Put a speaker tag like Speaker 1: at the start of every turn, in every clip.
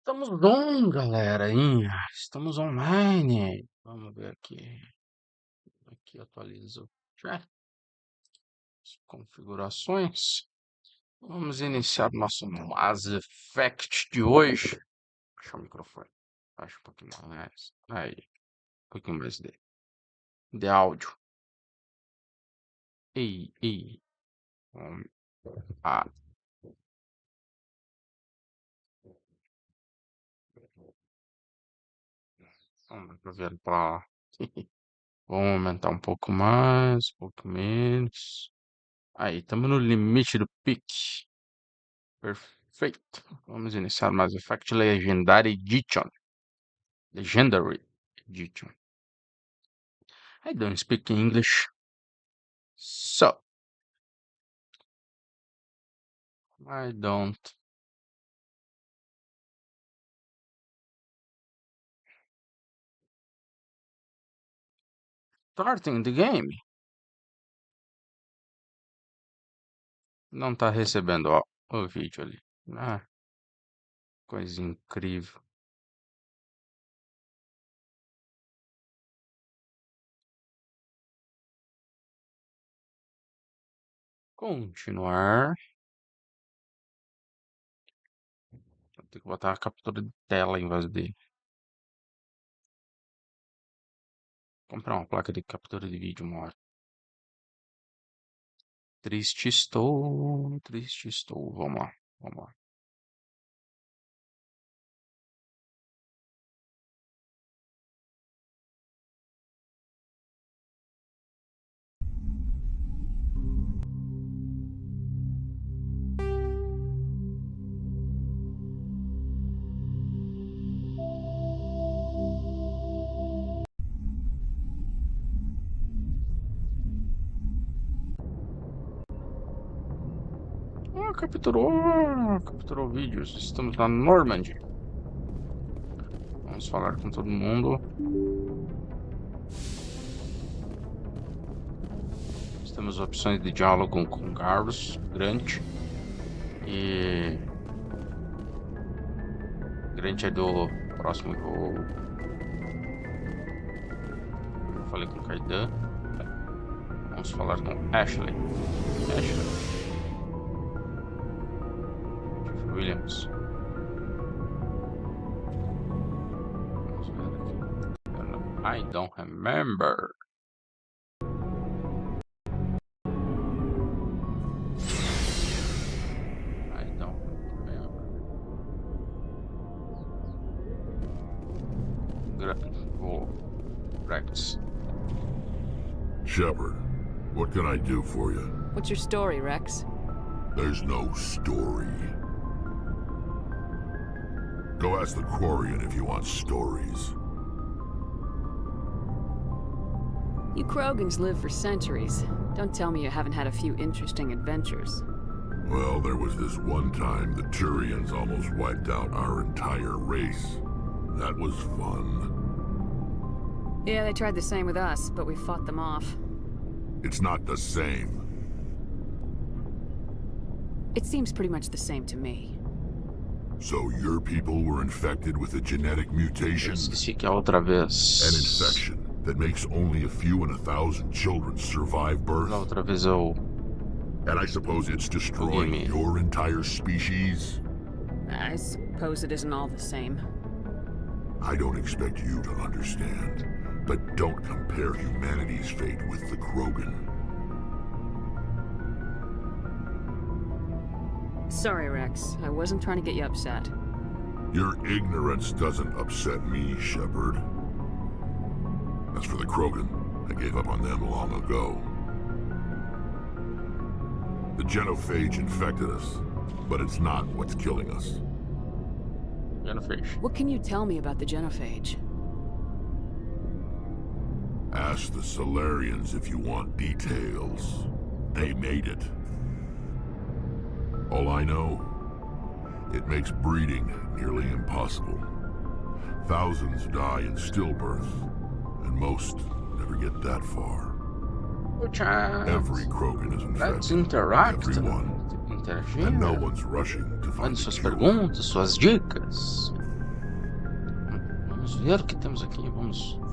Speaker 1: Estamos on, galerinha. Estamos online. Vamos ver aqui. Aqui atualiza o chat. As configurações. Vamos iniciar nosso Mass Effect de hoje. Deixa o microfone. Baixa um pouquinho mais. Aí. Um pouquinho mais de áudio. Ei. Ah. Vamos ver para lá. Vamos aumentar um pouco mais, um pouco menos. Aí, estamos no limite do pique. Perfeito. Vamos iniciar Mass Effect Legendary Edition. Legendary Edition. I don't speak English. So. I don't. Starting the game. Não tá recebendo, ó, o vídeo ali. Ah, coisa incrível. Continuar. Vou ter que botar a captura de tela em vez de comprar uma placa de captura de vídeo uma hora. Triste estou. Vamos lá. Capturou vídeos. Estamos na Normandy. Vamos falar com todo mundo. Temos opções de diálogo com Caos, Grant. E Grant é do próximo jogo. Eu falei com Kaidan. Vamos falar com Ashley. Williams. Vamos ver aqui. I don't remember. Rex.
Speaker 2: Shepard, what can I do for you?
Speaker 3: What's your story, Rex?
Speaker 2: There's no story. Go ask the Quarian if you want stories.
Speaker 3: You Krogans live for centuries. Don't tell me you haven't had a few interesting adventures.
Speaker 2: Well, there was this one time the Turians almost wiped out our entire race. That was fun.
Speaker 3: Yeah, they tried the same with us, but we fought them off.
Speaker 2: It's not the same.
Speaker 3: It seems pretty much the same to me.
Speaker 2: So your people were infected with a genetic mutation?
Speaker 1: Esqueci que a outra vez.
Speaker 2: An infection that makes only a few in 1,000 children survive birth?
Speaker 1: A outra vez eu.
Speaker 2: And I suppose it's destroying your entire species?
Speaker 3: I suppose it isn't all the same.
Speaker 2: I don't expect you to understand, but don't compare humanity's fate with the Krogan.
Speaker 3: Sorry, Rex. I wasn't trying to get you upset.
Speaker 2: Your ignorance doesn't upset me, Shepard. As for the Krogan, I gave up on them long ago. The genophage infected us, but it's not what's killing us.
Speaker 1: Genophage.
Speaker 3: What can you tell me about the genophage?
Speaker 2: Ask the Solarians if you want details. They made it. All I know, it makes breeding nearly impossible. Thousands die in stillbirth, and most never get that far. Every Krogan is
Speaker 1: Let's
Speaker 2: infected.
Speaker 1: interact.
Speaker 2: Everyone.
Speaker 1: Interagir.
Speaker 2: And no one's rushing to find
Speaker 1: Mande
Speaker 2: the
Speaker 1: suas
Speaker 2: cure.
Speaker 1: perguntas, suas dicas. Vamos ver o que temos aqui.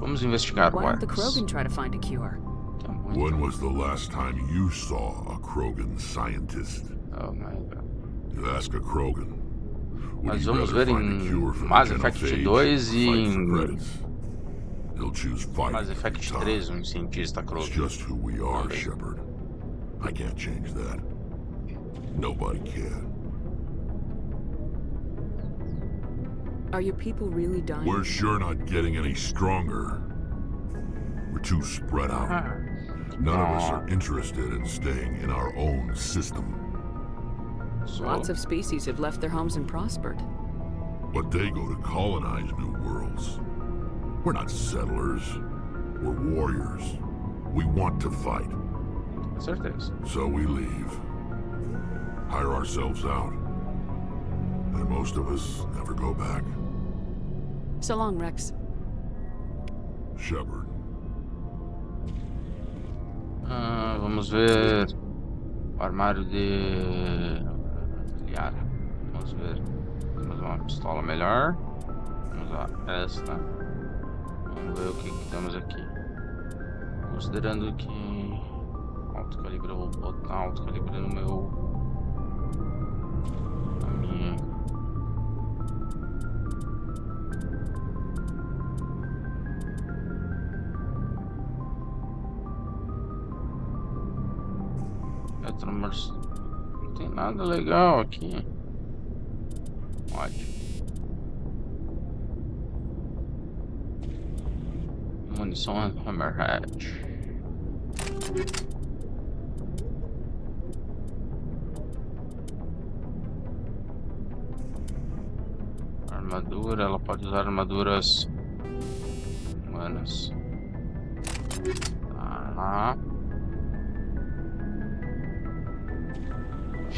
Speaker 1: Vamos investigar o
Speaker 3: Why don't the
Speaker 1: Arx.
Speaker 3: Krogan try to find a cure?
Speaker 1: Que é muito...
Speaker 2: When was the last time you saw a Krogan scientist?
Speaker 1: Oh my god.
Speaker 2: You ask a Krogan. Would
Speaker 1: Mas
Speaker 2: he
Speaker 1: vamos
Speaker 2: rather
Speaker 1: ver
Speaker 2: find a
Speaker 1: em
Speaker 2: cure for the
Speaker 1: Mass Effect
Speaker 2: genophage
Speaker 1: 2
Speaker 2: or
Speaker 1: e
Speaker 2: fight for
Speaker 1: em
Speaker 2: credits? He'll choose fighting
Speaker 1: Mass
Speaker 2: every
Speaker 1: Effect
Speaker 2: time.
Speaker 1: 3, um cientista
Speaker 2: It's
Speaker 1: Krogan.
Speaker 2: just who we are,
Speaker 1: Okay.
Speaker 2: Shepard. I can't change that. Nobody can.
Speaker 3: Are your people really dying?
Speaker 2: We're sure not getting any stronger. We're too spread out.
Speaker 1: Ah,
Speaker 2: None of us are interested in staying in our own system.
Speaker 1: so,
Speaker 3: Lots of species have left their homes and prospered.
Speaker 2: But they go to colonize new worlds. We're not settlers. We're warriors. We want to fight.
Speaker 1: com certeza.
Speaker 2: So we leave. Hire ourselves out. And most of us never go back.
Speaker 3: So long, Rex.
Speaker 2: Shepard.
Speaker 1: Vamos ver o armário de Liara. Vamos ver. Temos uma pistola melhor. Vamos usar esta. Vamos ver o que temos aqui. Considerando que alto calibre, eu vou botar alto calibre no meu. Na minha. Não tem nada legal aqui. Ótimo. Munição Hammerhead. Armadura, ela pode usar armaduras humanas. Tá.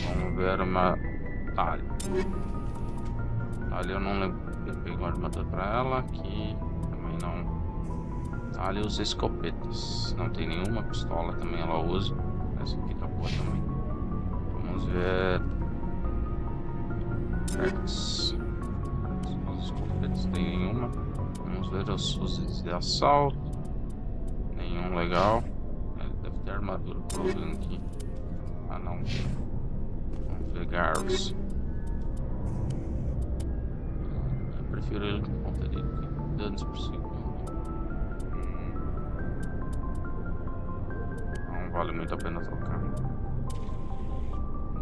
Speaker 1: Vamos ver uma talha. Talha eu não lembro. Eu peguei uma armadura pra ela. Aqui também não. Talha usa escopetas. Não tem nenhuma pistola também ela usa. Essa aqui tá boa também. Vamos ver. As escopetas tem nenhuma. Vamos ver os fuzis de assalto. Nenhum legal. Ele deve ter armadura problema aqui. Ah não. Vamos ver Garros. Eu prefiro ele com ponta de danos por segundo. Não vale muito a pena trocar.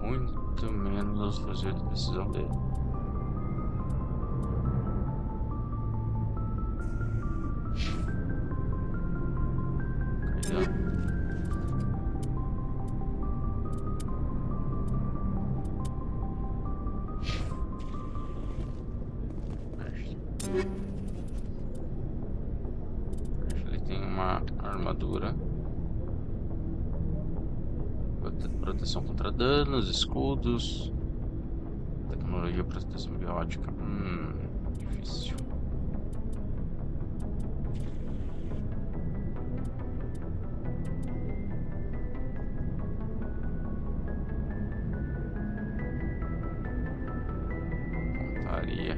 Speaker 1: Muito menos os fuzis de precisão dele. Ele tem uma armadura, proteção contra danos, escudos, tecnologia proteção biótica. Difícil. Pontaria.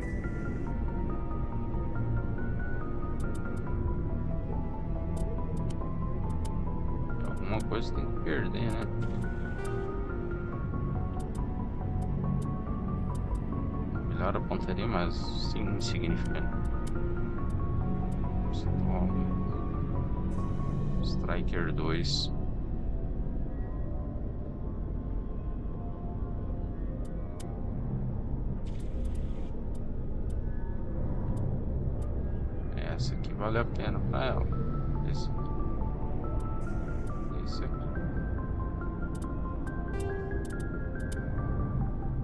Speaker 1: Alguma coisa tem que perder, né? Melhor a pontaria, mas sim insignificante. Striker 2. Essa aqui vale a pena pra ela. Esse aqui. Esse aqui.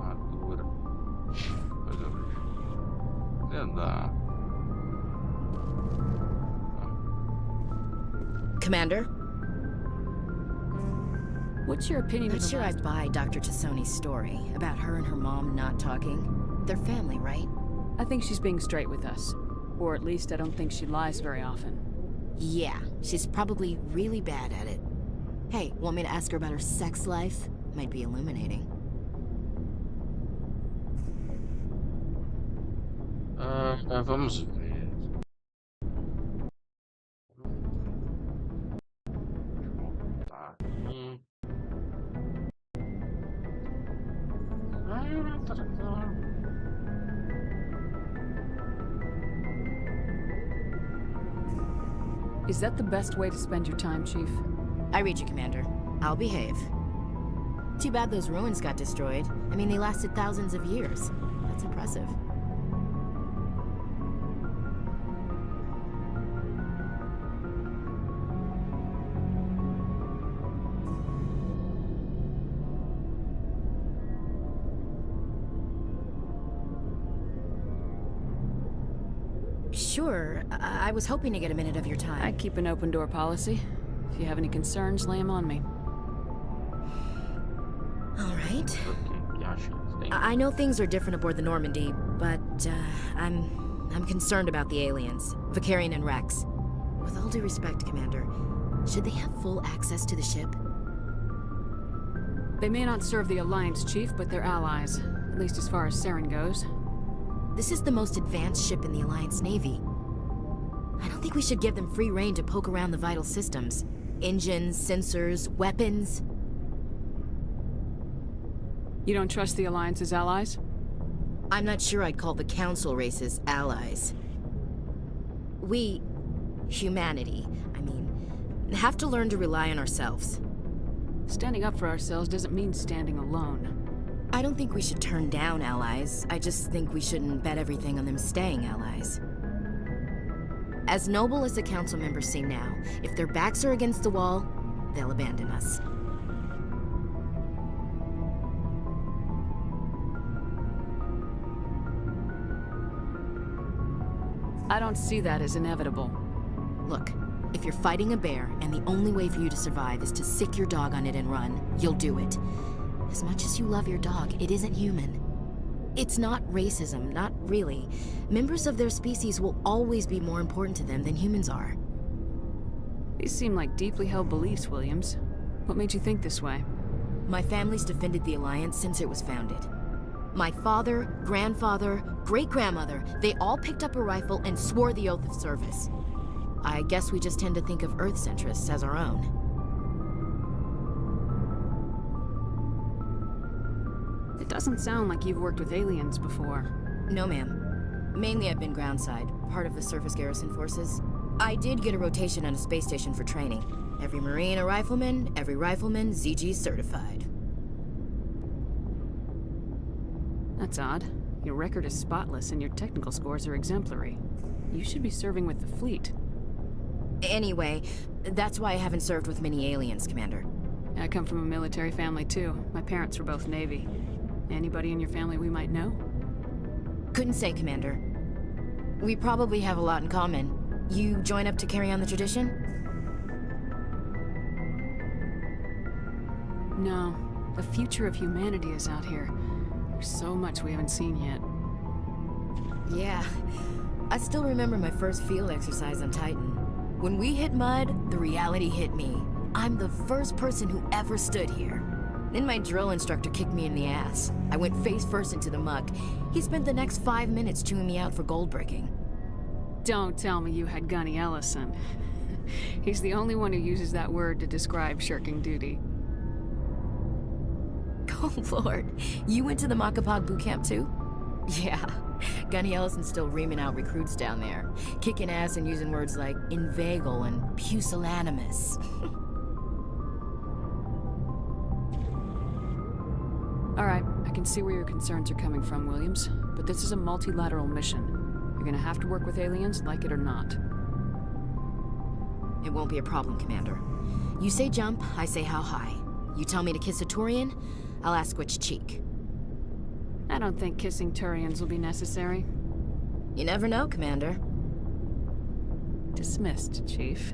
Speaker 1: Armadura. Coisa da.
Speaker 4: Commander,
Speaker 3: What's your opinion
Speaker 4: not
Speaker 3: of the
Speaker 4: sure I
Speaker 3: last...
Speaker 4: buy Dr. Tassoni's story about her and her mom not talking. They're family, right?
Speaker 3: I think she's being straight with us. Or at least I don't think she lies very often.
Speaker 4: Yeah, she's probably really bad at it. Hey, want me to ask her about her sex life? Might be illuminating.
Speaker 1: Vamos ver.
Speaker 3: Is that the best way to spend your time, Chief?
Speaker 4: I read you, Commander. I'll behave. Too bad those ruins got destroyed. I mean, they lasted thousands of years. That's impressive. Sure. I was hoping to get a minute of your time.
Speaker 3: I keep an open door policy. If you have any concerns, lay them on me.
Speaker 4: All right.
Speaker 1: Okay, yeah, sure. Thank you.
Speaker 4: I know things are different aboard the Normandy, but I'm concerned about the aliens, Vicarian and Rex. With all due respect, Commander, should they have full access to the ship?
Speaker 3: They may not serve the Alliance, Chief, but they're allies. At least as far as Saren goes.
Speaker 4: This is the most advanced ship in the Alliance Navy. I don't think we should give them free rein to poke around the vital systems. Engines, sensors, weapons.
Speaker 3: You don't trust the Alliance's allies?
Speaker 4: I'm not sure I'd call the Council races allies. We, humanity, have to learn to rely on ourselves.
Speaker 3: Standing up for ourselves doesn't mean standing alone.
Speaker 4: I don't think we should turn down allies. I just think we shouldn't bet everything on them staying allies. As noble as the Council members seem now, if their backs are against the wall, they'll abandon us.
Speaker 3: I don't see that as inevitable.
Speaker 4: Look, if you're fighting a bear and the only way for you to survive is to sick your dog on it and run, you'll do it. As much as you love your dog, it isn't human. It's not racism, not really. Members of their species will always be more important to them than humans are.
Speaker 3: These seem like deeply held beliefs, Williams. What made you think this way?
Speaker 4: My family's defended the Alliance since it was founded. My father, grandfather, great-grandmother, they all picked up a rifle and swore the oath of service. I guess we just tend to think of Earth-centrists as our own.
Speaker 3: It doesn't sound like you've worked with aliens before.
Speaker 4: No, ma'am. Mainly I've been groundside, part of the surface garrison forces. I did get a rotation on a space station for training. Every Marine a rifleman, every rifleman ZG certified.
Speaker 3: That's odd. Your record is spotless and your technical scores are exemplary. You should be serving with the fleet.
Speaker 4: Anyway, that's why I haven't served with many aliens, Commander.
Speaker 3: I come from a military family too. My parents were both Navy. Anybody in your family we might know?
Speaker 4: Couldn't say, Commander. We probably have a lot in common. You join up to carry on the tradition?
Speaker 3: No. The future of humanity is out here. There's so much we haven't seen yet.
Speaker 4: Yeah. I still remember my first field exercise on Titan. When we hit mud, the reality hit me. I'm the first person who ever stood here. Then my drill instructor kicked me in the ass. I went face first into the muck. He spent the next 5 minutes chewing me out for gold bricking.
Speaker 3: Don't tell me you had Gunny Ellison. He's the only one who uses that word to describe shirking duty.
Speaker 4: Oh Lord, you went to the Makapog boot camp too? Yeah, Gunny Ellison's still reaming out recruits down there. Kicking ass and using words like inveigle and pusillanimous.
Speaker 3: All right, I can see where your concerns are coming from, Williams. But this is a multilateral mission. You're gonna have to work with aliens, like it or not.
Speaker 4: It won't be a problem, Commander. You say jump, I say how high. You tell me to kiss a Turian, I'll ask which cheek.
Speaker 3: I don't think kissing Turians will be necessary.
Speaker 4: You never know, Commander.
Speaker 3: Dismissed, Chief.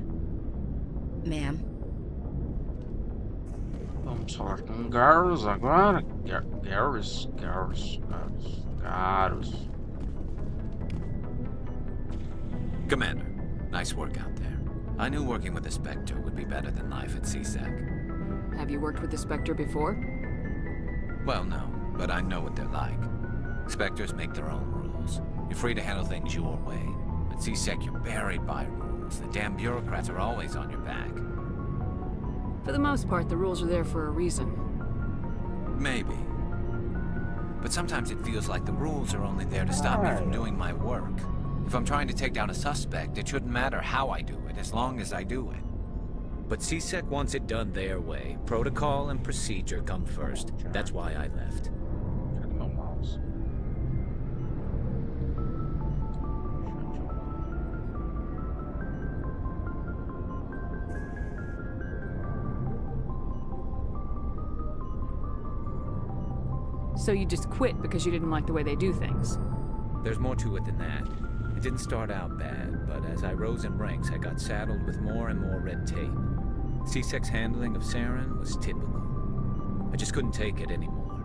Speaker 4: Ma'am.
Speaker 1: Vamos falar com Garros agora. Garros.
Speaker 5: Commander, nice work out there. I knew working with the Spectre would be better than life at CSEC.
Speaker 3: Have you worked with the Spectre before?
Speaker 5: Well, no, but I know what they're like. Spectres make their own rules. You're free to handle things your way. At CSEC, you're buried by rules. The damn bureaucrats are always on your back.
Speaker 3: For the most part, the rules are there for a reason.
Speaker 5: Maybe. But sometimes it feels like the rules are only there to stop me from doing my work. If I'm trying to take down a suspect, it shouldn't matter how I do it, as long as I do it.
Speaker 6: But CSEC wants it done their way. Protocol and procedure come first. That's why I left.
Speaker 3: So you just quit because you didn't like the way they do things?
Speaker 6: There's more to it than that. It didn't start out bad, but as I rose in ranks, I got saddled with more and more red tape. CSEC's handling of Saren was typical. I just couldn't take it anymore.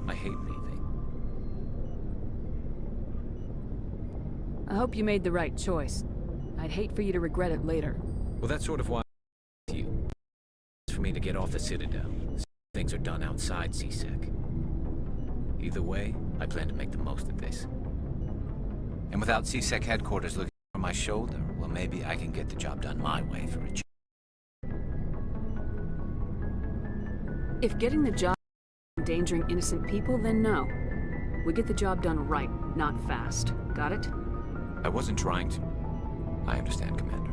Speaker 6: I hate leaving.
Speaker 3: I hope you made the right choice. I'd hate for you to regret it later.
Speaker 6: Well, that's sort of why I'm with you. It's for me to get off the Citadel. Things are done outside CSEC. Either way, I plan to make the most of this.
Speaker 5: And without CSEC headquarters looking over my shoulder, well, maybe I can get the job done my way for a change.
Speaker 3: If getting the job endangering innocent people, then no. We get the job done right, not fast. Got it?
Speaker 5: I wasn't trying to. I understand, Commander.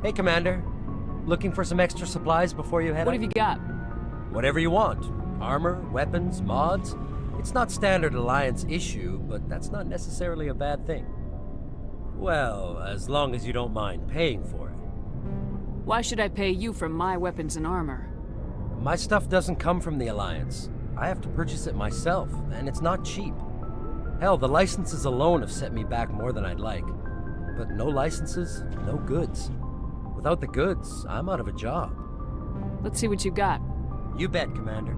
Speaker 7: Hey, Commander. Looking for some extra supplies before you head
Speaker 3: What
Speaker 7: out?
Speaker 3: have you got?
Speaker 7: Whatever you want. Armor, weapons, mods. It's not standard Alliance issue, but that's not necessarily a bad thing. Well, as long as you don't mind paying for it.
Speaker 3: Why should I pay you for my weapons and armor?
Speaker 7: My stuff doesn't come from the Alliance. I have to purchase it myself, and it's not cheap. Hell, the licenses alone have set me back more than I'd like. But no licenses, no goods. Without the goods, I'm out of a job.
Speaker 3: Let's see what you got.
Speaker 7: You bet, Commander.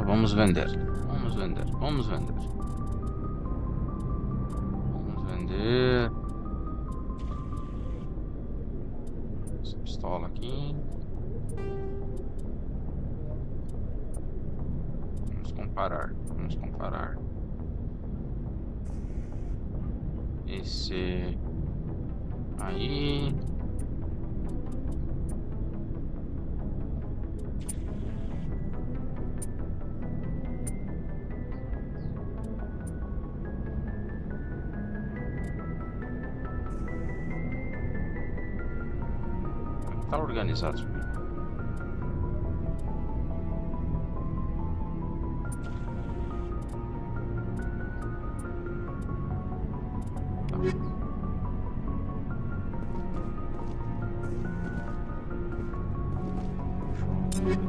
Speaker 1: Vamos vender. Vamos vender. Vamos vender. Vamos vender. Essa pistola aqui. Vamos comparar. Vamos comparar. Esse aí. Tá organizado.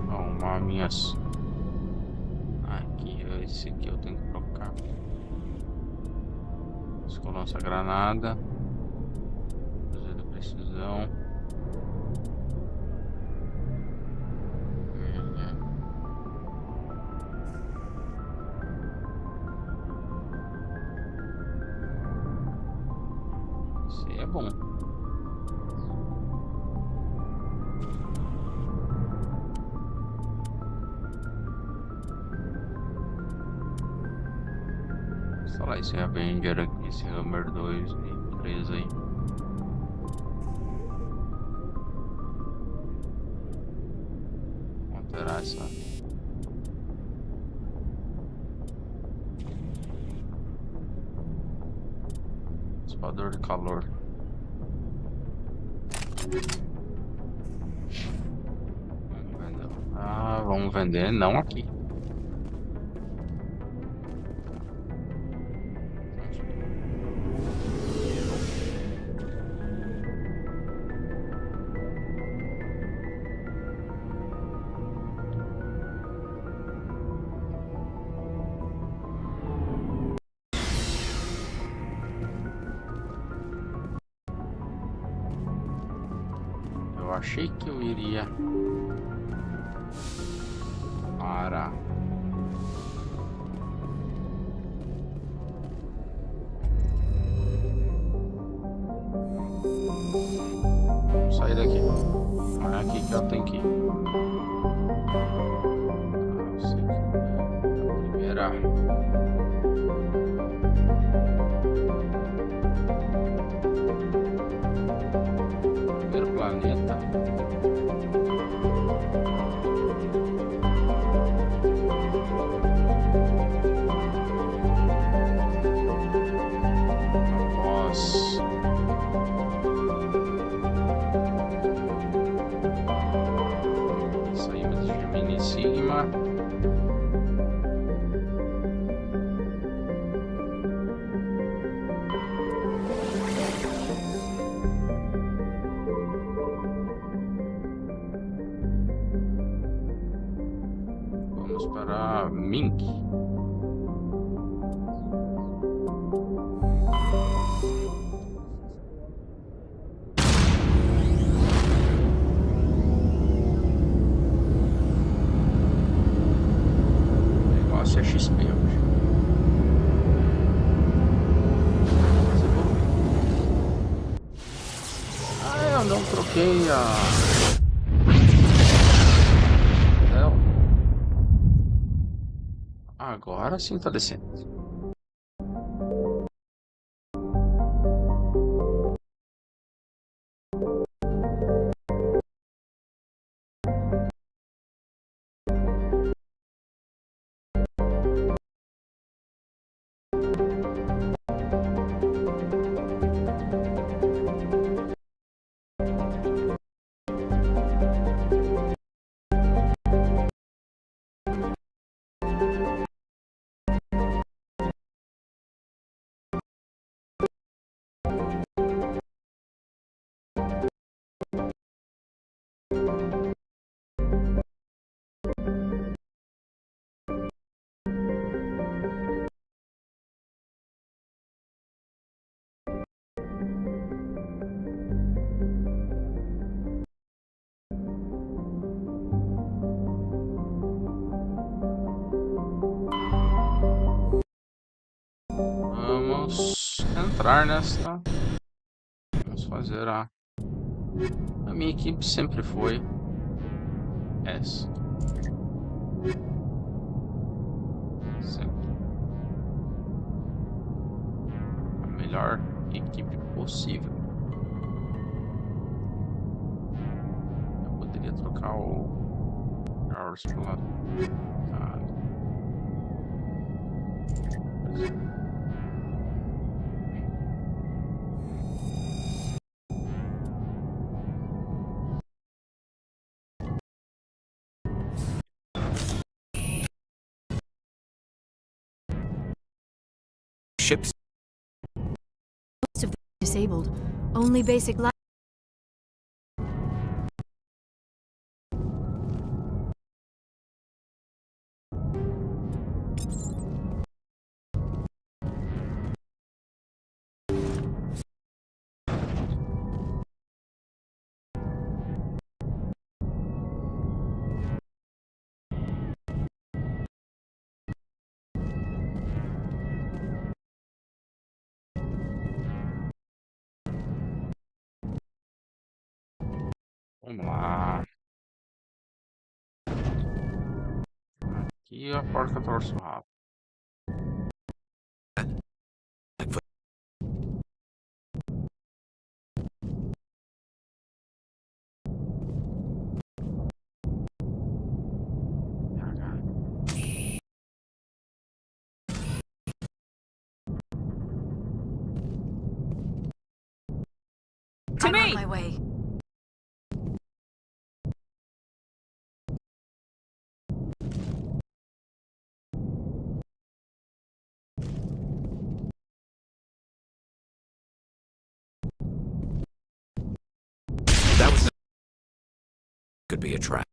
Speaker 1: Arrumar minhas. Aqui, esse aqui eu tenho que trocar. Esse lança granada. Fazer da precisão. Esse aí é bom. Instalar esse Avenger aqui, esse Hammer 2 e 3 aí. Vou alterar essa. Dissipador de calor. Vamos vender. Ah, vamos vender, não aqui. Eu achei que eu iria para vamos sair daqui. Não é aqui que eu tenho que ir. A primeira Mink. O negócio é XP hoje. Ah, eu não troquei a... Agora sim tá descendo. Vamos entrar nesta. Vamos fazer a minha equipe sempre foi essa. Sempre. A melhor equipe possível. Eu poderia trocar o Caos pro lado.
Speaker 5: Ships.
Speaker 8: Most of them are disabled. Only basic life.
Speaker 1: Vamos lá. Aqui a porca torce o rabo.
Speaker 8: To
Speaker 4: I'm
Speaker 8: me!
Speaker 4: on my way.
Speaker 5: That was could be a trap.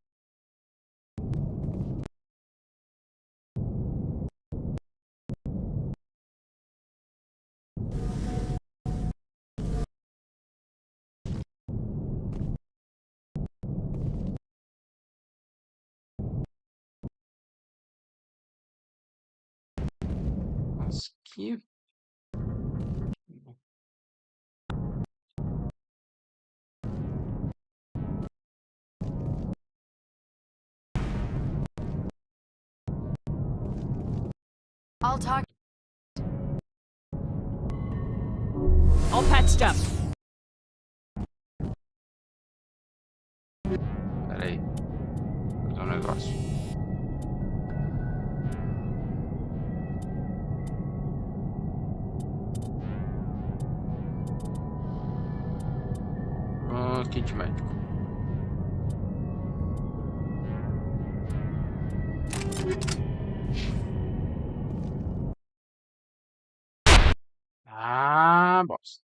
Speaker 1: Mas que...
Speaker 4: I'll talk.
Speaker 8: All patched up.
Speaker 1: Pera aí. Vou fazer um negócio. Kit médico. Ah, bosta.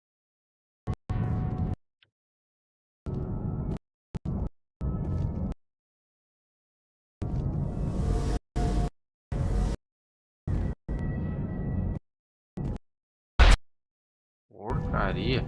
Speaker 1: Porcaria.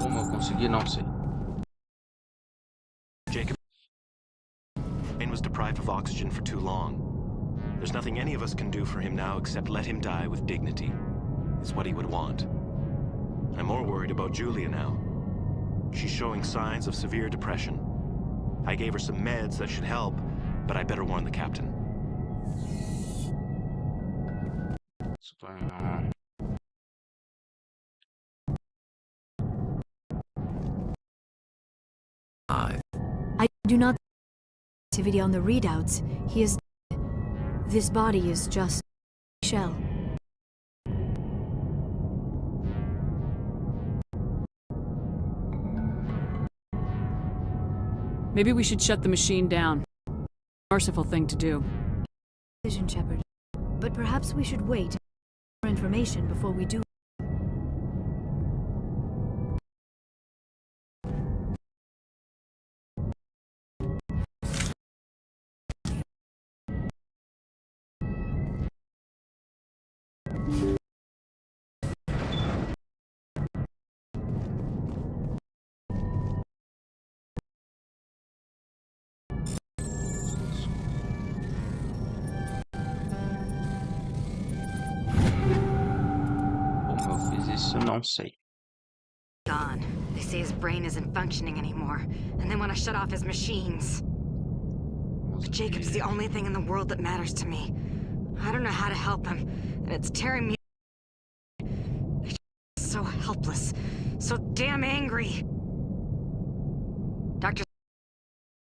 Speaker 1: Como eu consegui, não sei.
Speaker 9: Jacob was deprived of oxygen for too long. There's nothing any of us can do for him now except let him die with dignity. It's what he would want. I'm more worried about Julia now. She's showing signs of severe depression. I gave her some meds that should help, but I better warn the captain.
Speaker 8: I do not see activity on the readouts. He is dead. This body is just a shell.
Speaker 3: Maybe we should shut the machine down. Merciful thing to do.
Speaker 8: Decision, Shepard. But perhaps we should wait for more information before we do.
Speaker 1: Isso não sei.
Speaker 10: Gone. They say his brain isn't functioning anymore, and they want to shut off his machines. But Jacob's the only thing in the world that matters to me. I don't know how to help him, and it's tearing me. I'm so helpless, so damn angry. Doctor,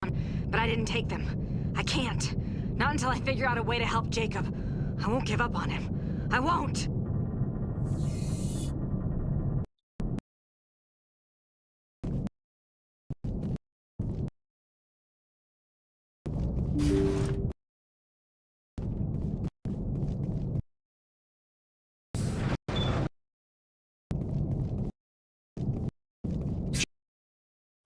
Speaker 10: but I didn't take them. I can't. Not until I figure out a way to help Jacob. I won't give up on him. I won't.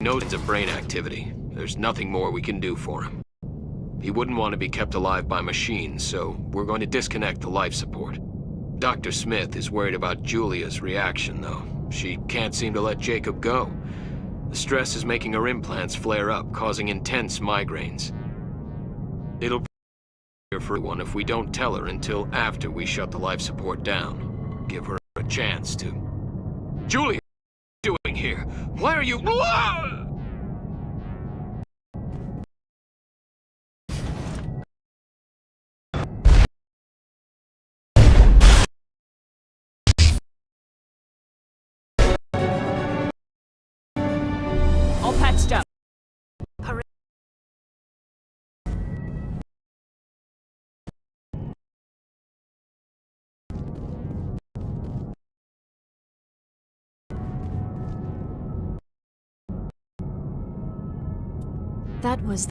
Speaker 11: Notions of brain activity. There's nothing more we can do for him. He wouldn't want to be kept alive by machines, so we're going to disconnect the life support. Dr. Smith is worried about Julia's reaction, though. She can't seem to let Jacob go. The stress is making her implants flare up, causing intense migraines. It'll be here for everyone if we don't tell her until after we shut the life support down. Give her a chance to... Julia! What are you doing here? Why are you...
Speaker 3: All patched up.
Speaker 8: That was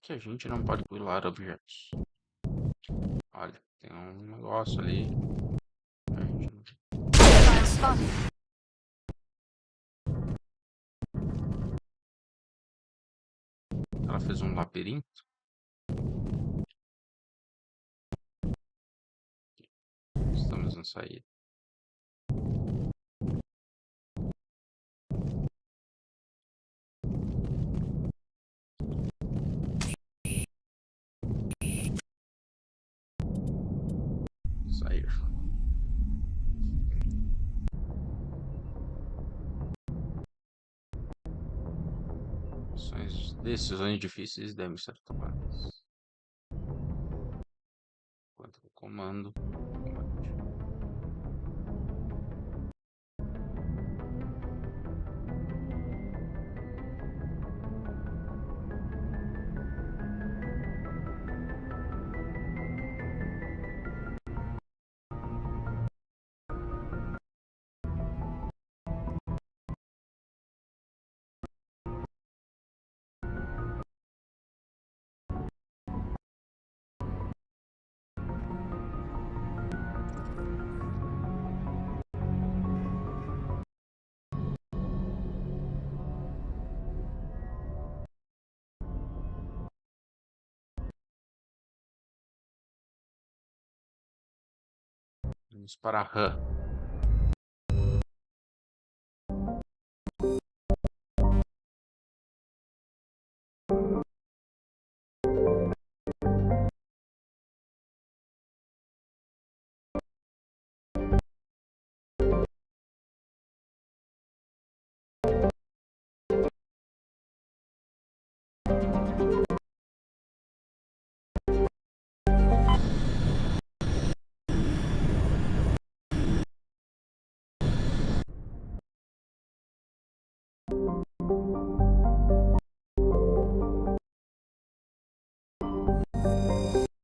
Speaker 1: que a gente não pode pular objetos? Olha, tem um negócio ali. A gente não... Ela fez um labirinto. Estamos na saída. Sair. Decisões difíceis devem ser tomadas. Enquanto o comando. Vamos para a RAM.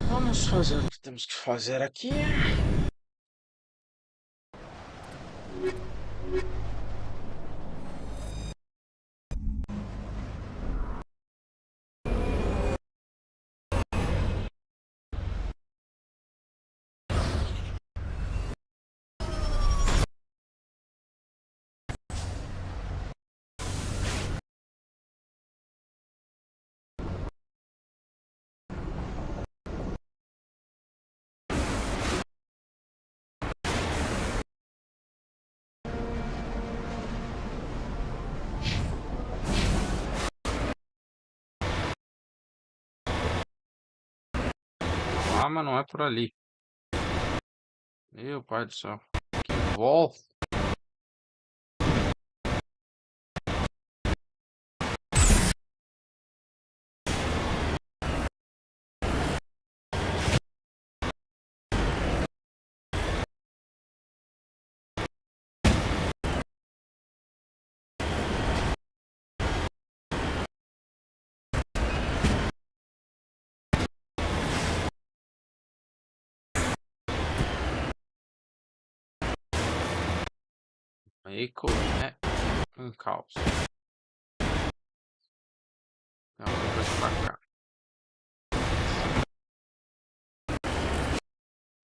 Speaker 1: Vamos fazer o que temos que fazer aqui. Ah, mas não é por ali. Meu pai do céu. Que volta. Mako é um caos. Não, vou pra cá.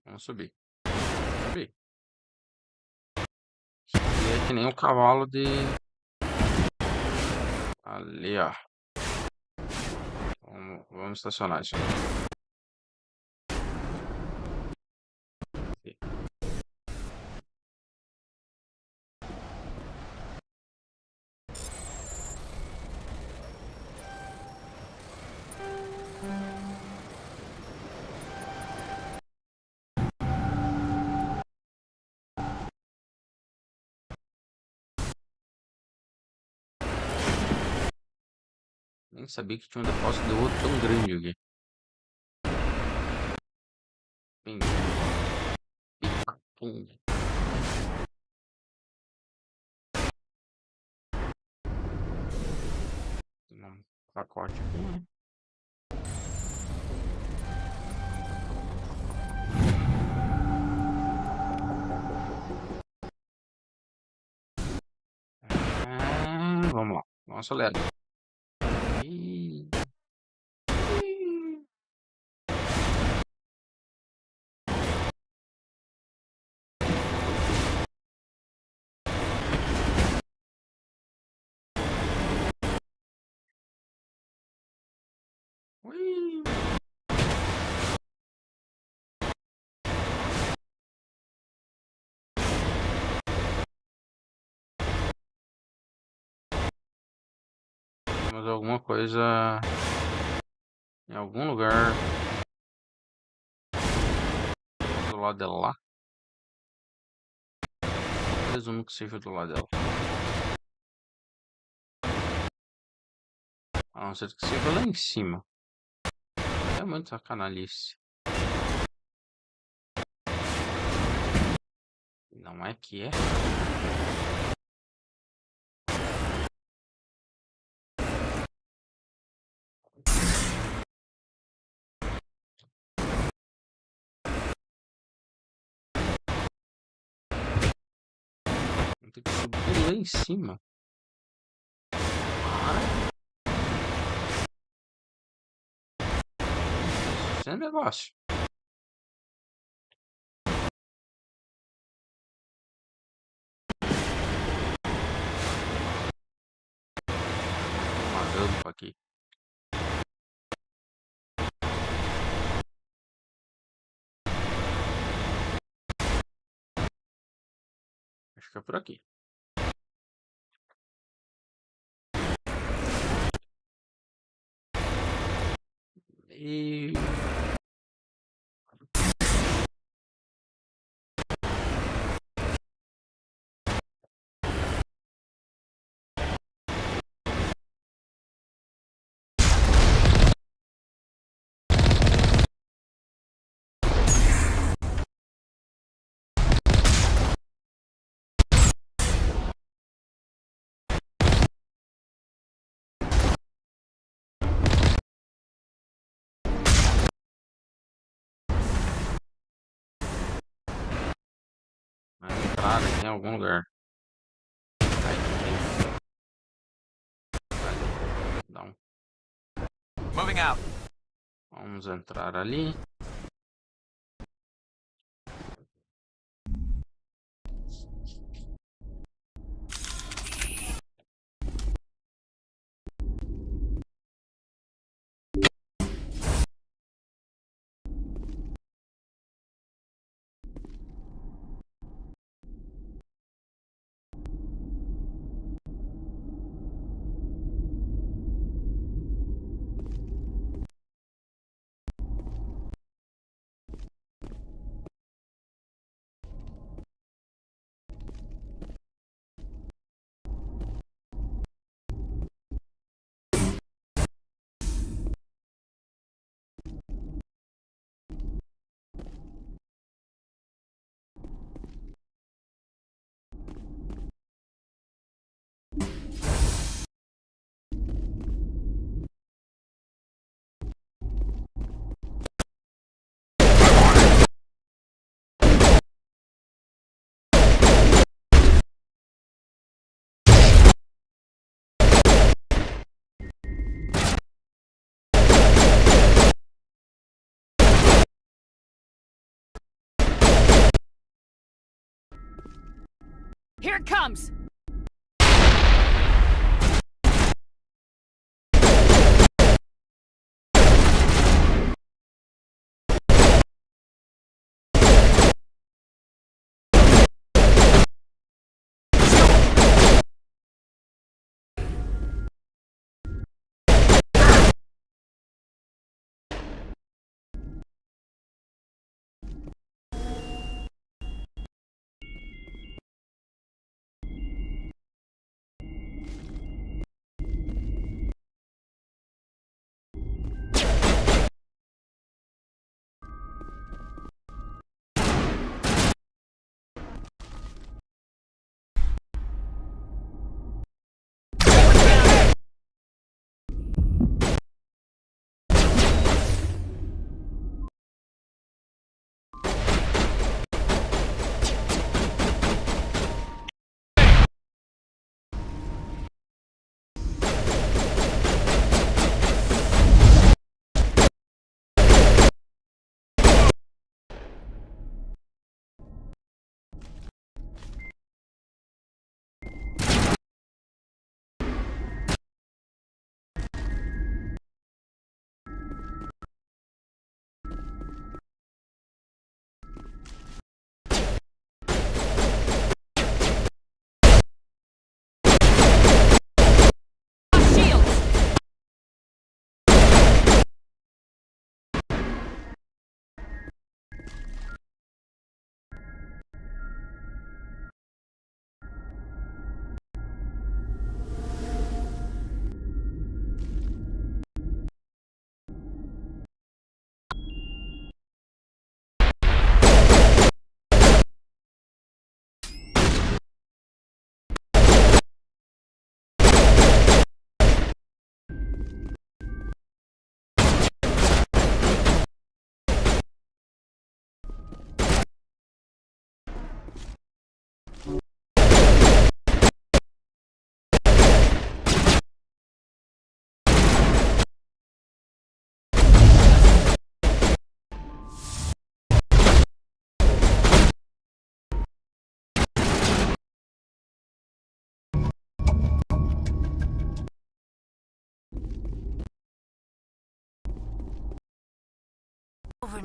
Speaker 1: Vamos subir. Subir. Subir é que nem o cavalo de... Ali, ó. Vamos estacionar isso aqui. Nem sabia que tinha um depósito de ouro tão grande aqui. Um pacote aqui. Vamos lá. Vamos acelerar. Ui. Temos alguma coisa em algum lugar do lado dela lá. Presumo que seja do lado dela. A não ser que seja lá em cima. É muito sacanalice. Não é que é? Vou ter que subir lá em cima. Isso é negócio. Uma rampa aqui. Acho que é por aqui. E... vai entrar aqui em algum lugar. Aí, dá um...
Speaker 5: Moving out.
Speaker 1: Vamos entrar ali.
Speaker 3: Here it comes!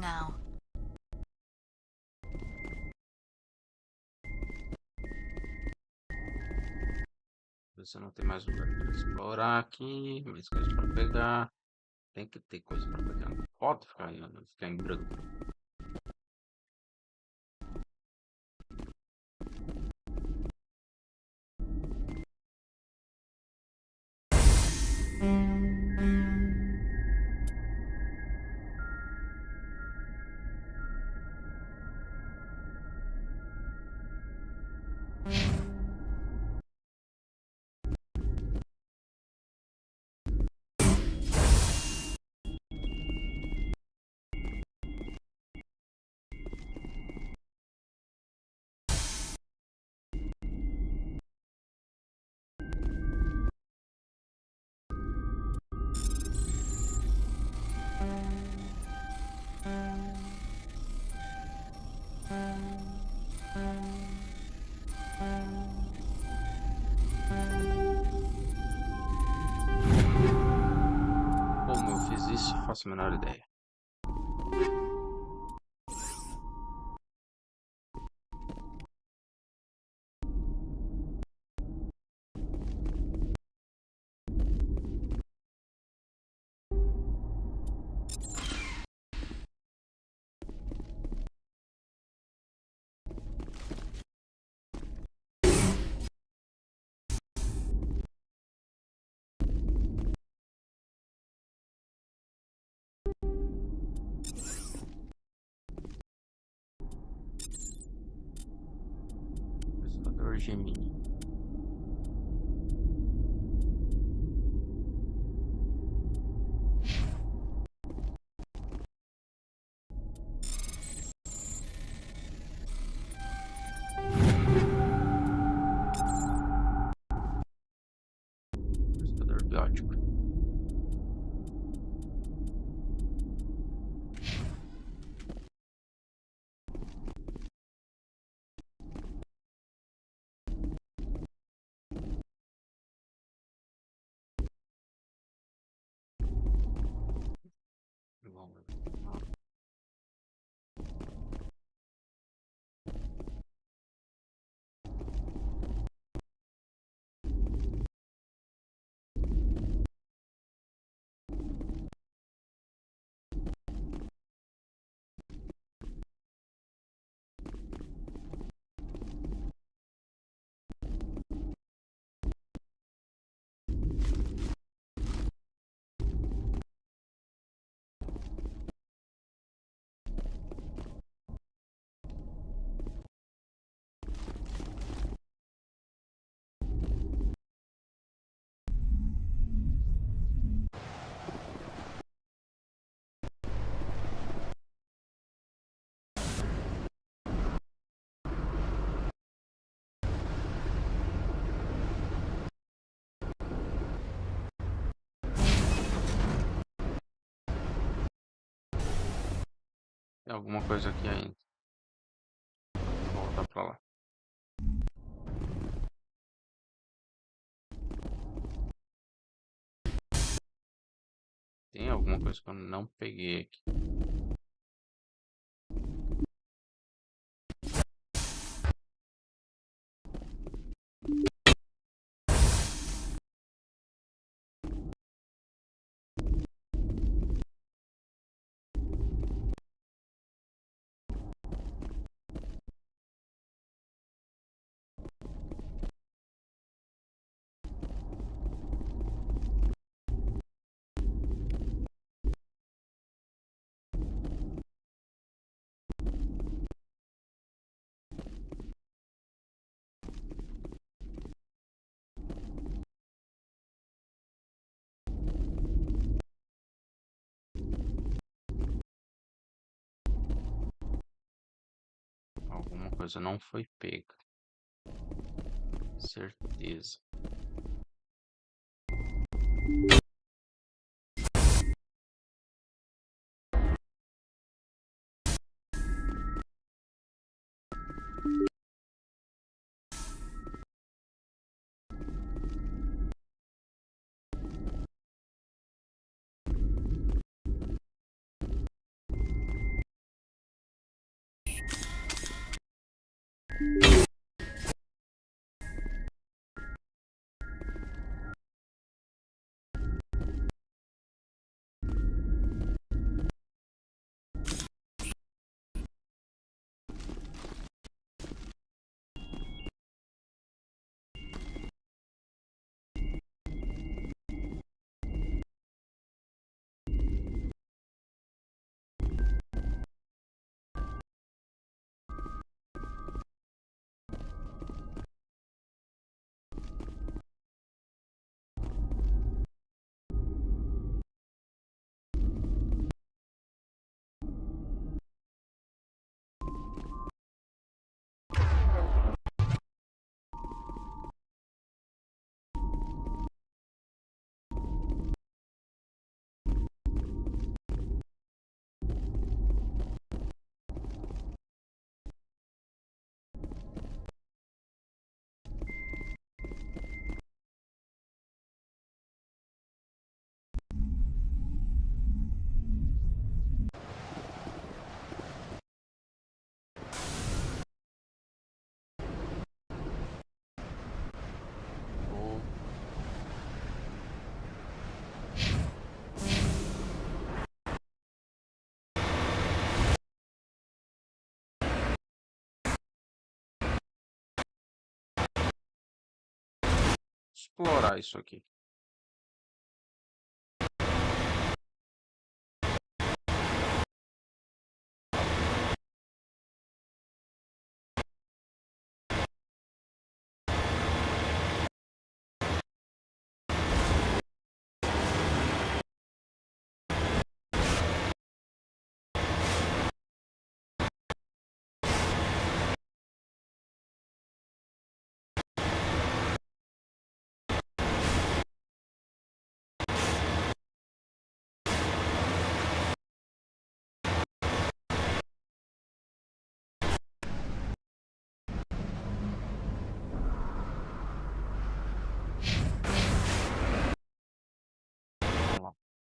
Speaker 4: now.
Speaker 1: Você não tem mais lugar para explorar aqui, mais coisas para pegar. Tem que ter coisa para pegar. Não pode ficar em branco. Como eu fiz isso, faço a menor ideia. Pescador Gemini. Pescador biótico. Vamos ver. Tem alguma coisa aqui ainda. Vou voltar pra lá. Tem alguma coisa que eu não peguei aqui. Alguma coisa não foi pega. Certeza. explorar isso aqui.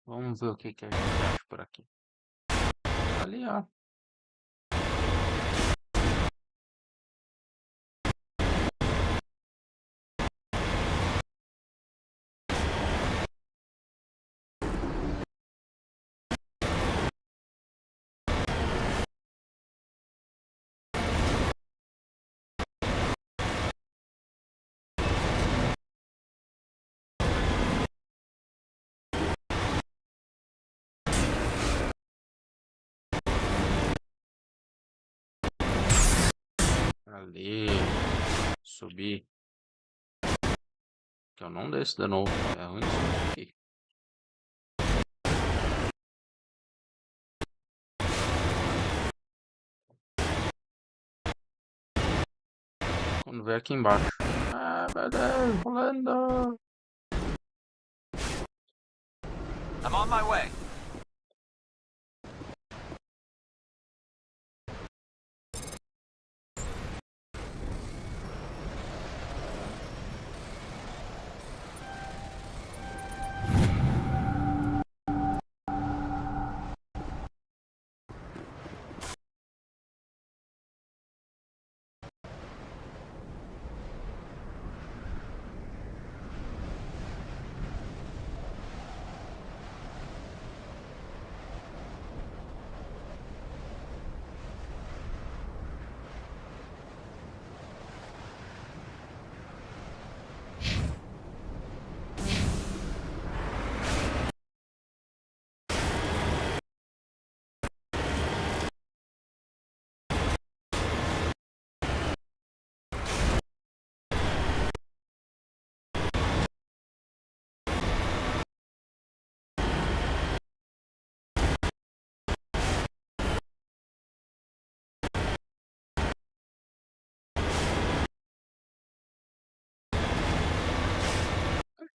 Speaker 1: Vamos ver o que a gente acha por aqui. Ali, ó. Ali. Subir. Que eu não desço de novo. É ruim subir aqui. Quando ver aqui embaixo. Ah, meu Deus, rolando.
Speaker 5: I'm on my way.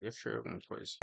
Speaker 1: Achei alguma coisa.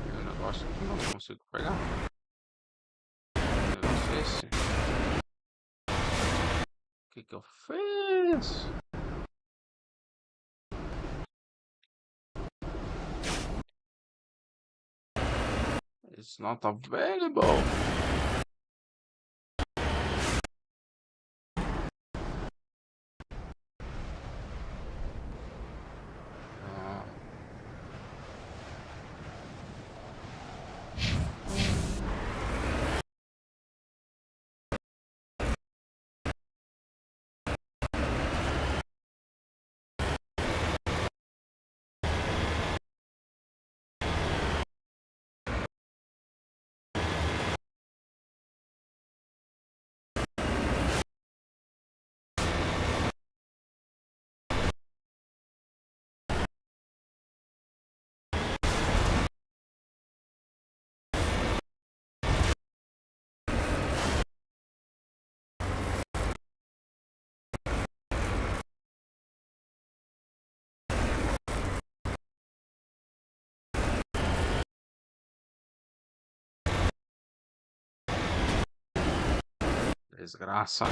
Speaker 1: O negócio aqui não consigo pegar. O negócio é esse. O que eu fiz? It's not available. Desgraça.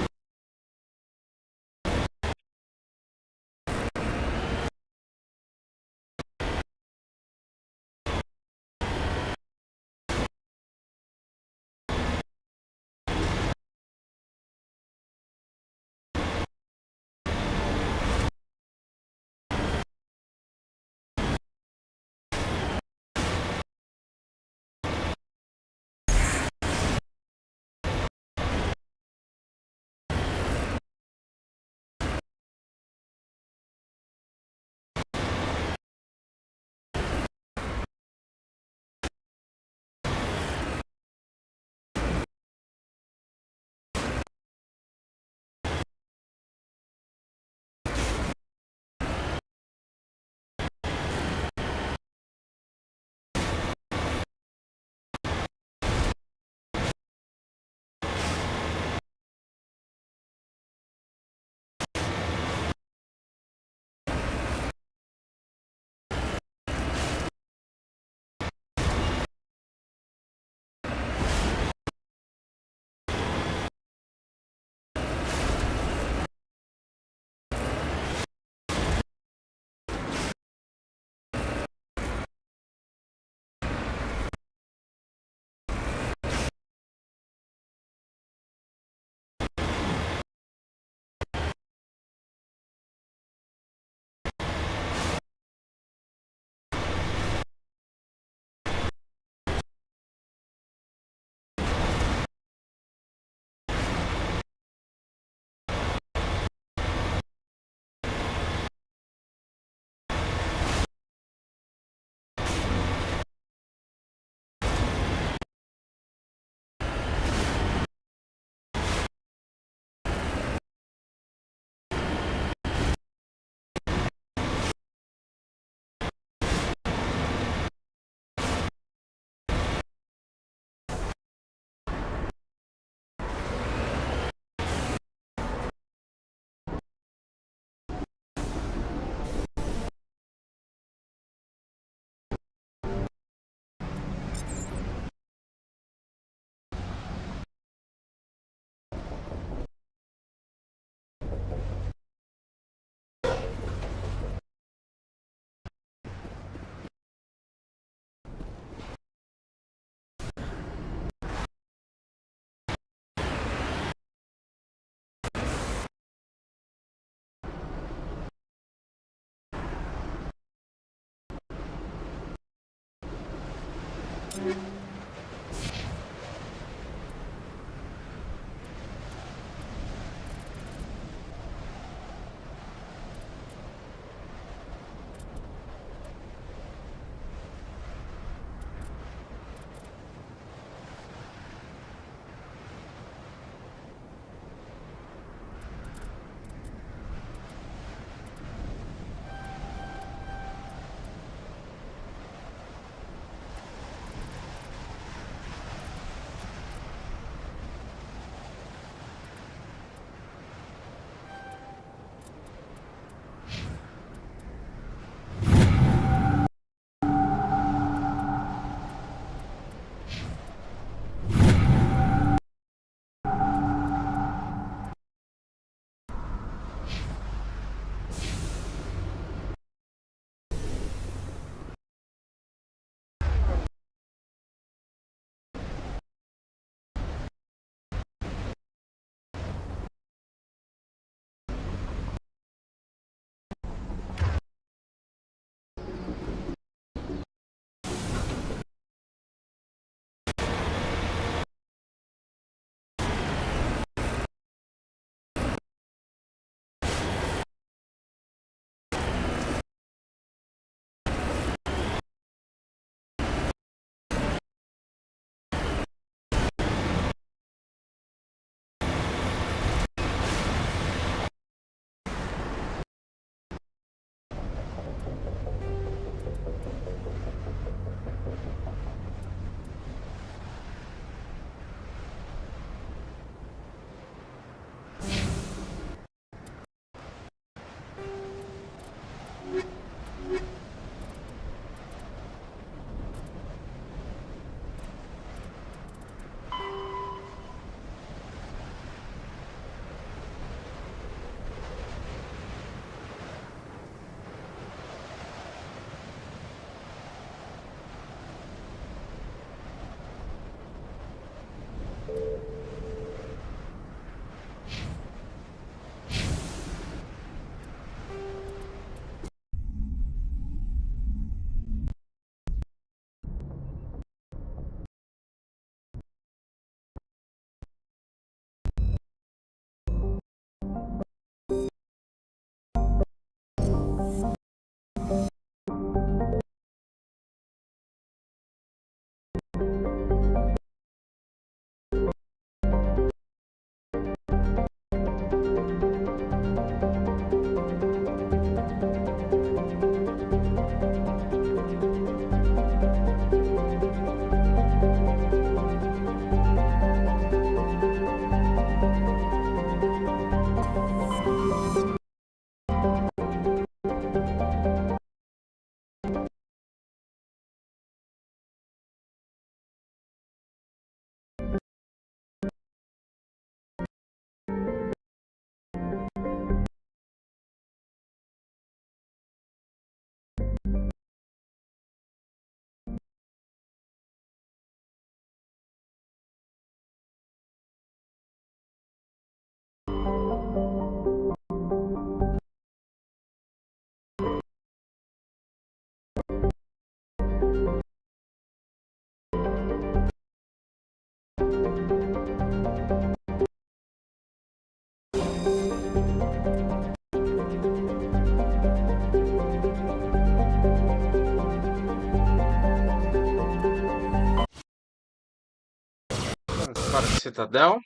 Speaker 1: para a Citadel.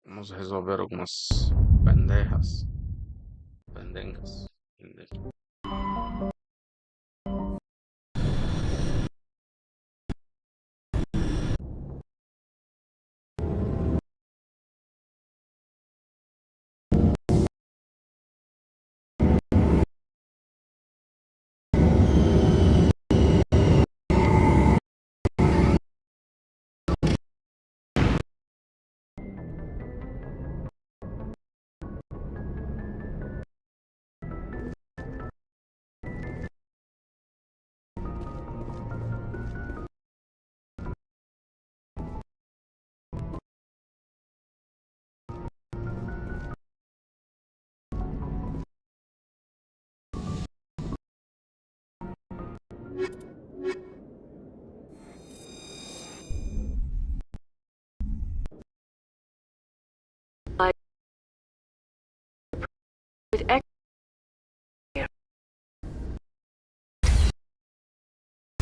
Speaker 1: Vamos resolver algumas pendengas.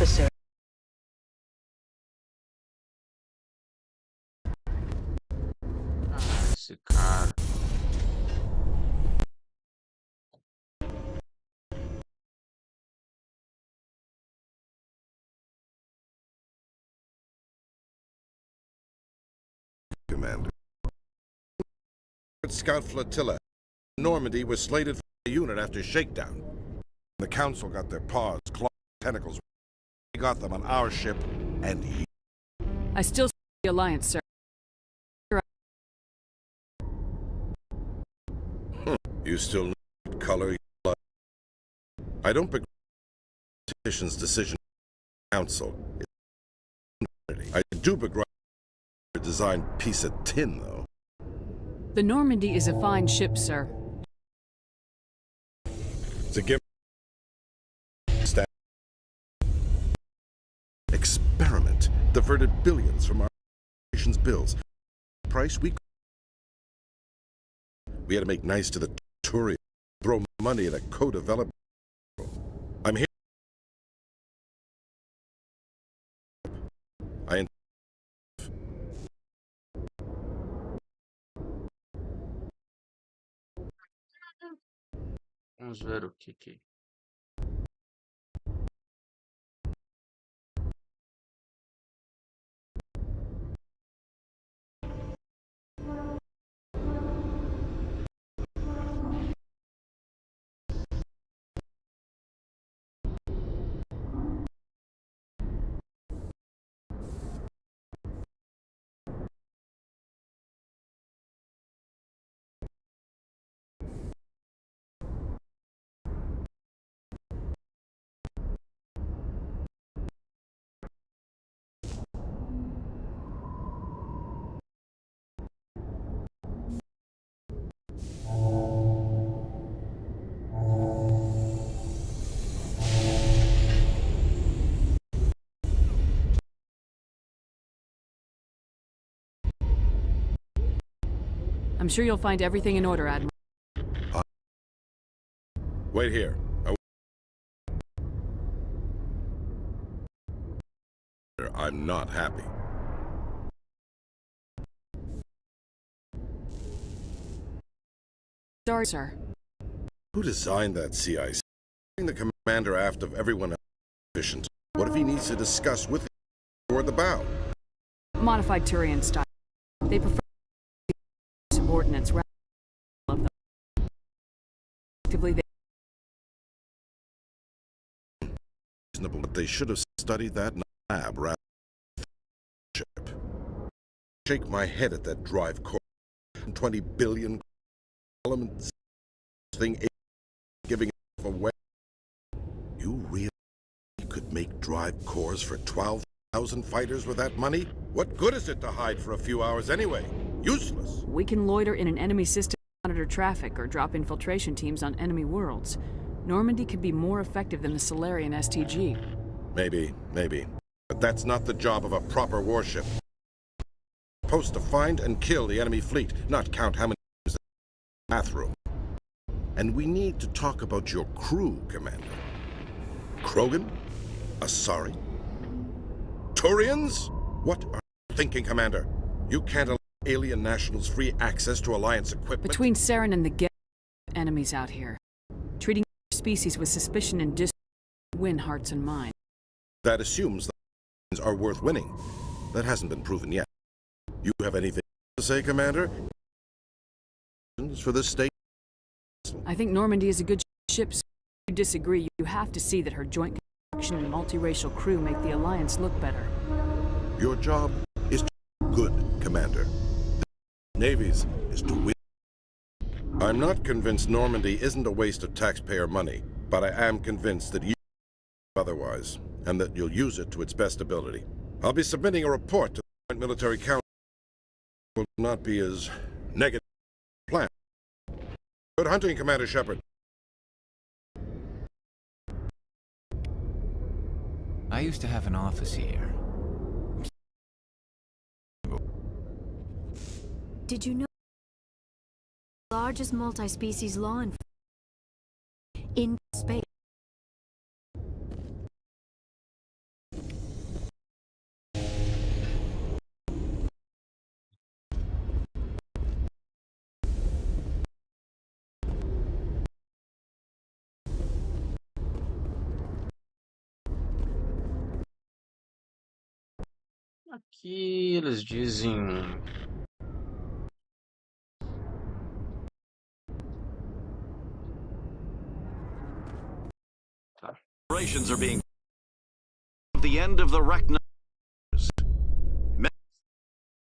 Speaker 3: Officer.
Speaker 1: Esse cara.
Speaker 12: Commander. Scout flotilla. Normandy was slated for a unit after shakedown. The Council got their paws, claws, tentacles. We got them on our ship, and he...
Speaker 3: I still see the Alliance, sir.
Speaker 12: You still need color your blood. I don't begrudge the politician's decision to the Council. I do begrudge a designed piece of tin, though.
Speaker 3: The Normandy is a fine ship, sir.
Speaker 12: To give experiment diverted billions from our nation's bills. Price we had to make nice to the tourists, throw money at a co-development. I'm here.
Speaker 1: Vamos ver o que.
Speaker 3: I'm sure you'll find everything in order, Admiral.
Speaker 12: Wait here. I'm not happy.
Speaker 3: Sorry, sir.
Speaker 12: Who designed that CIC? The commander aft of everyone else efficient. What if he needs to discuss with him toward the bow?
Speaker 3: Modified Turian style. They prefer subordinates rather than them. Actively,
Speaker 12: Reasonable, but they should have studied that in a lab rather than ship. Shake my head at that drive core. 20 billion elements thing giving it away. You really could make drive cores for 12,000 fighters with that money? What good is it to hide for a few hours anyway? Useless.
Speaker 3: we can loiter in an enemy system to monitor traffic or drop infiltration teams on enemy worlds. Normandy could be more effective than the Solarian STG.
Speaker 12: Maybe. But that's not the job of a proper warship. Supposed to find and kill the enemy fleet, not count how many in the bathroom. And we need to talk about your crew, Commander. Krogan? Asari? Turians? What are thinking, Commander? You can't allow alien nationals free access to Alliance equipment?
Speaker 3: Between Saren and the Geth, enemies out here. Treating species with suspicion and disrespect win hearts and minds.
Speaker 12: That assumes that are worth winning. That hasn't been proven yet. You have anything to say, Commander? For this state?
Speaker 3: I think Normandy is a good ship, so if you disagree, you have to see that her joint construction and multiracial crew make the Alliance look better.
Speaker 12: Your job is to do good, Commander. The Navy's is to win. I'm not convinced Normandy isn't a waste of taxpayer money, but I am convinced that you otherwise, and that you'll use it to its best ability. I'll be submitting a report to the Joint Military Council. It will not be as negative as planned. Good hunting, Commander Shepard.
Speaker 5: I used to have an office here.
Speaker 8: Did you know the largest multi-species law enforcement in space?
Speaker 1: Aqui eles dizem.
Speaker 13: Operations are being the end of the Rachni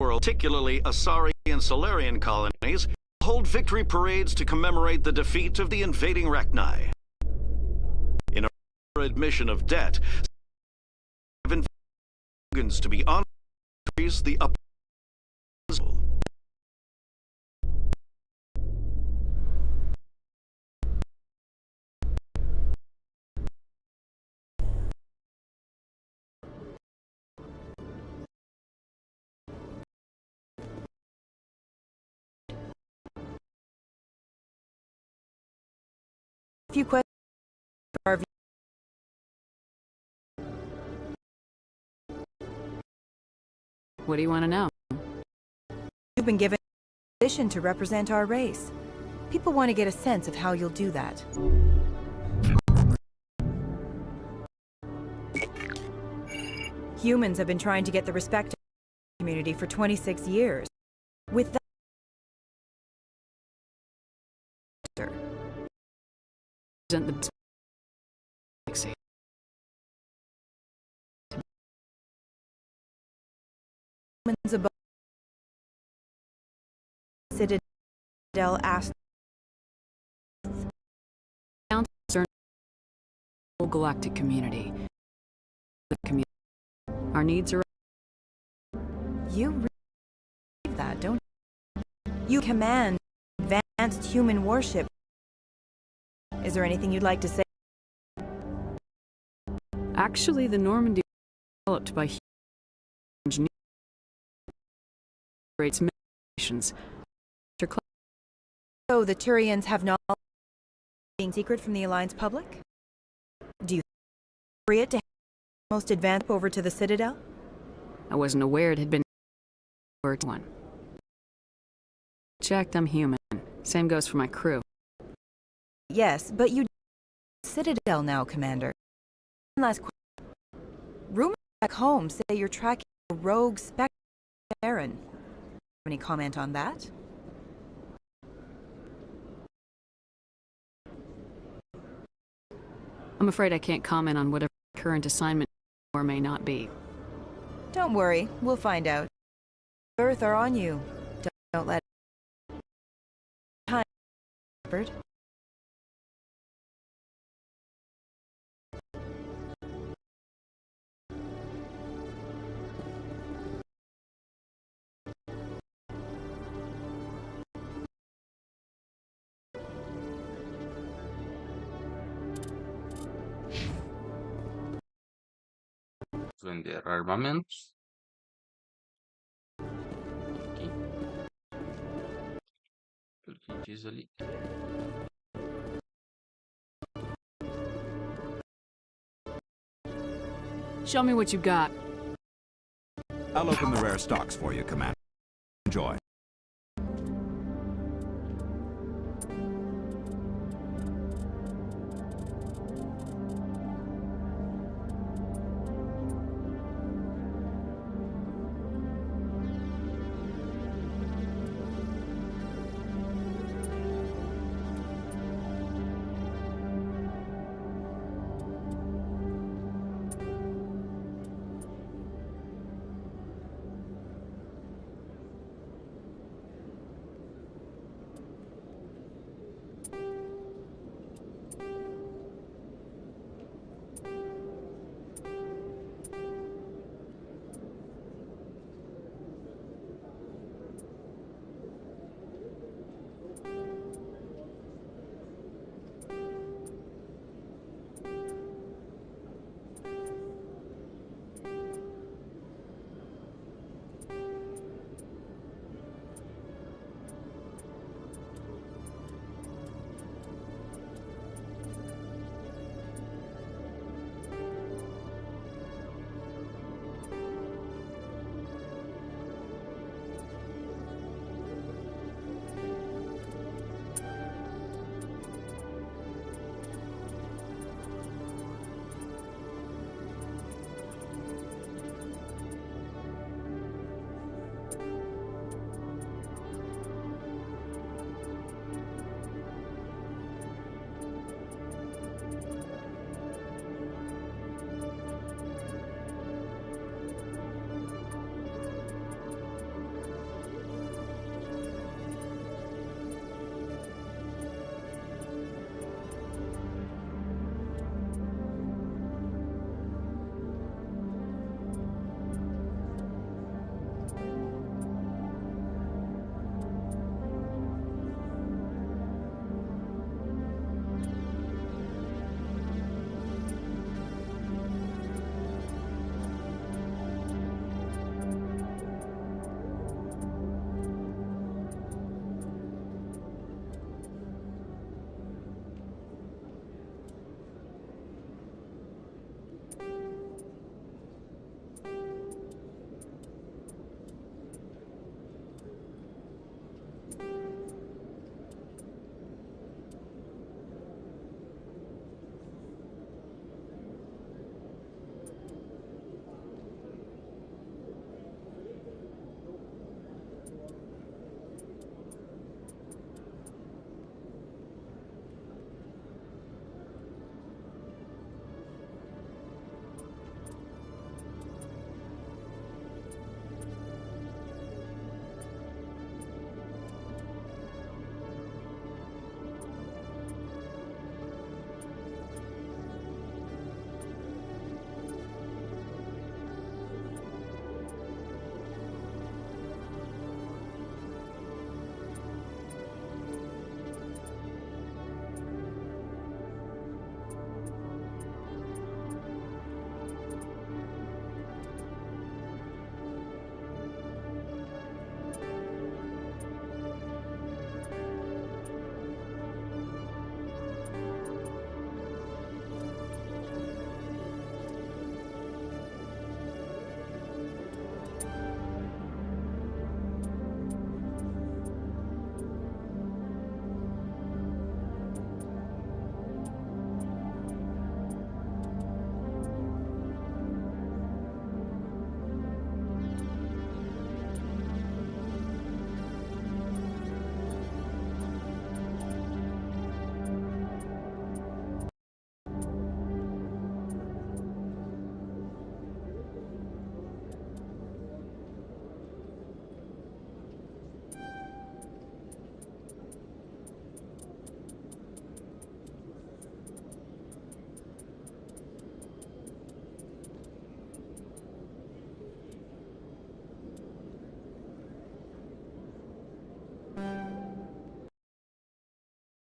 Speaker 13: world, particularly Asari and Solarian colonies, hold victory parades to commemorate the defeat of the invading Rachni. In a admission of debt, to be honored to increase the up.
Speaker 14: A few questions for our
Speaker 3: What do you want to know?
Speaker 14: You've been given a position to represent our race. People want to get a sense of how you'll do that. Humans have been trying to get the respect of the community for 26 years. With that,
Speaker 3: The
Speaker 14: humans above Citadel asked
Speaker 3: the whole galactic community. Our needs are.
Speaker 14: You really believe that, don't you? You command advanced human warship. Is there anything you'd like to say?
Speaker 3: Actually, the Normandy was developed by human engineers. Operates missions.
Speaker 14: So the Turians have not being secret from the Alliance public? Do you free it to most advanced over to the Citadel?
Speaker 3: I wasn't aware it had been one. Checked, I'm human. Same goes for my crew.
Speaker 14: Yes, but you Citadel now, Commander. One last question. Rumors back home say you're tracking a rogue Spectre Saren. Any comment on that?
Speaker 3: I'm afraid I can't comment on whatever current assignment or may not be.
Speaker 14: Don't worry, we'll find out. Earth are on you. Don't let time, Shepard.
Speaker 1: Vender armamentos. Aqui. Pelo que diz ali.
Speaker 3: Show me what you got.
Speaker 15: I'll open the rare stocks for you, Commander. Enjoy.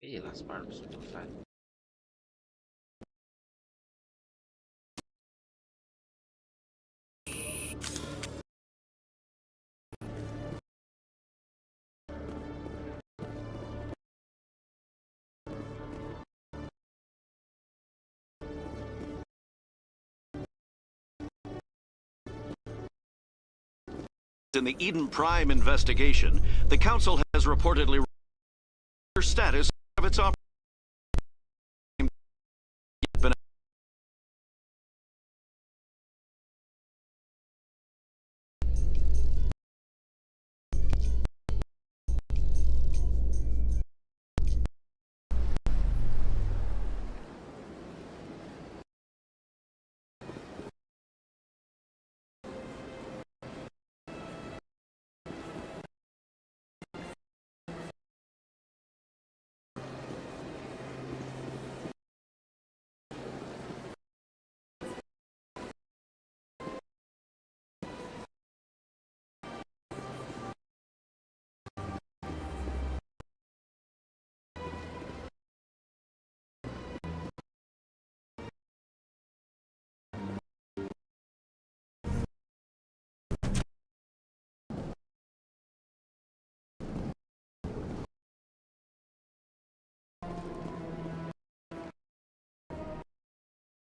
Speaker 1: Ih, las barbas, what the fuck?
Speaker 13: in the Eden Prime investigation, the Council has reportedly status of its operation.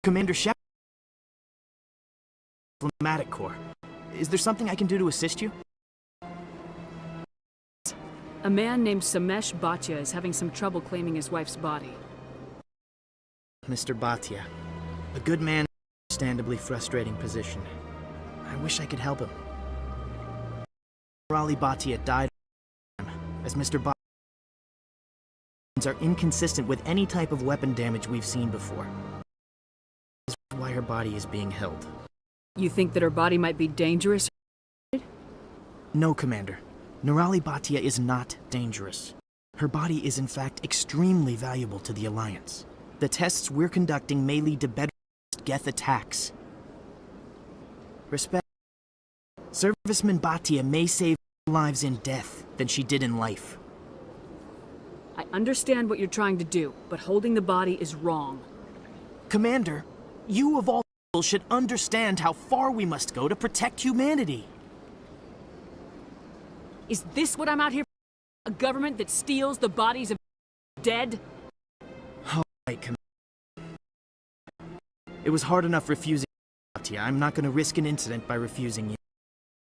Speaker 16: Commander Shepard, Diplomatic Corps. Is there something I can do to assist you?
Speaker 3: A man named Samesh Bhatia is having some trouble claiming his wife's body.
Speaker 16: Mr. Bhatia, a good man in an understandably frustrating position. I wish I could help him. Raleigh Bhatia died as Mr. Bhatia are inconsistent with any type of weapon damage we've seen before. This is why her body is being held.
Speaker 3: You think that her body might be dangerous?
Speaker 16: No, Commander. Nirali Bhatia is not dangerous. Her body is in fact extremely valuable to the Alliance. The tests we're conducting may lead to better Geth attacks. Respect. Serviceman Bhatia may save more lives in death than she did in life.
Speaker 3: I understand what you're trying to do, but holding the body is wrong.
Speaker 16: Commander, you of all people should understand how far we must go to protect humanity.
Speaker 3: Is this what I'm out here for? A government that steals the bodies of dead?
Speaker 16: All right, Commander. It was hard enough refusing Bhatia. I'm not going to risk an incident by refusing you.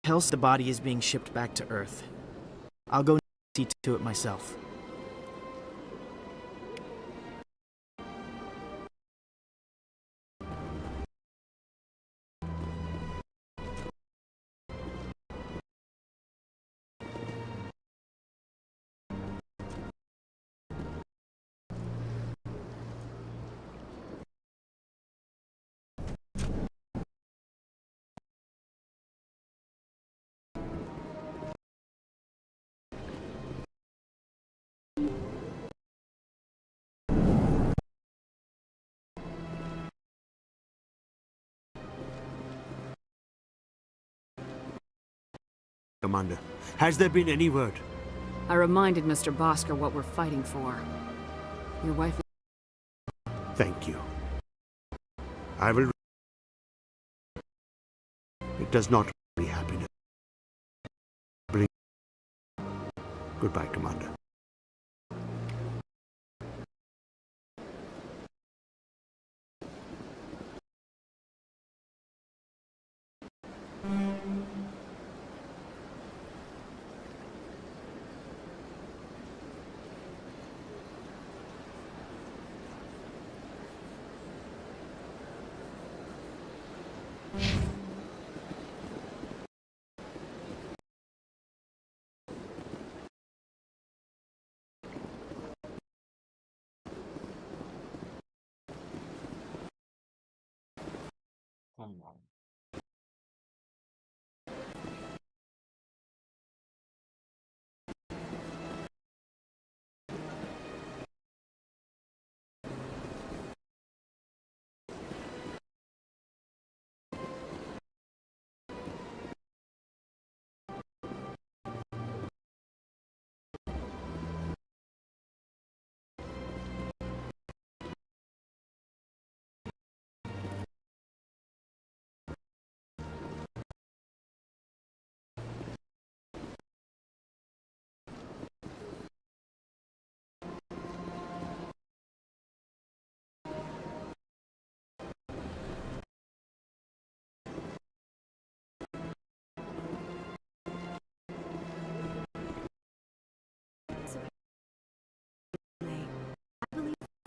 Speaker 16: Else the body is being shipped back to Earth. I'll go see to it myself.
Speaker 17: Commander, has there been any word?
Speaker 3: I reminded Mr. Bosker what we're fighting for. Your wife is...
Speaker 17: Thank you. I will... It does not bring me happiness. Bring... Goodbye, Commander.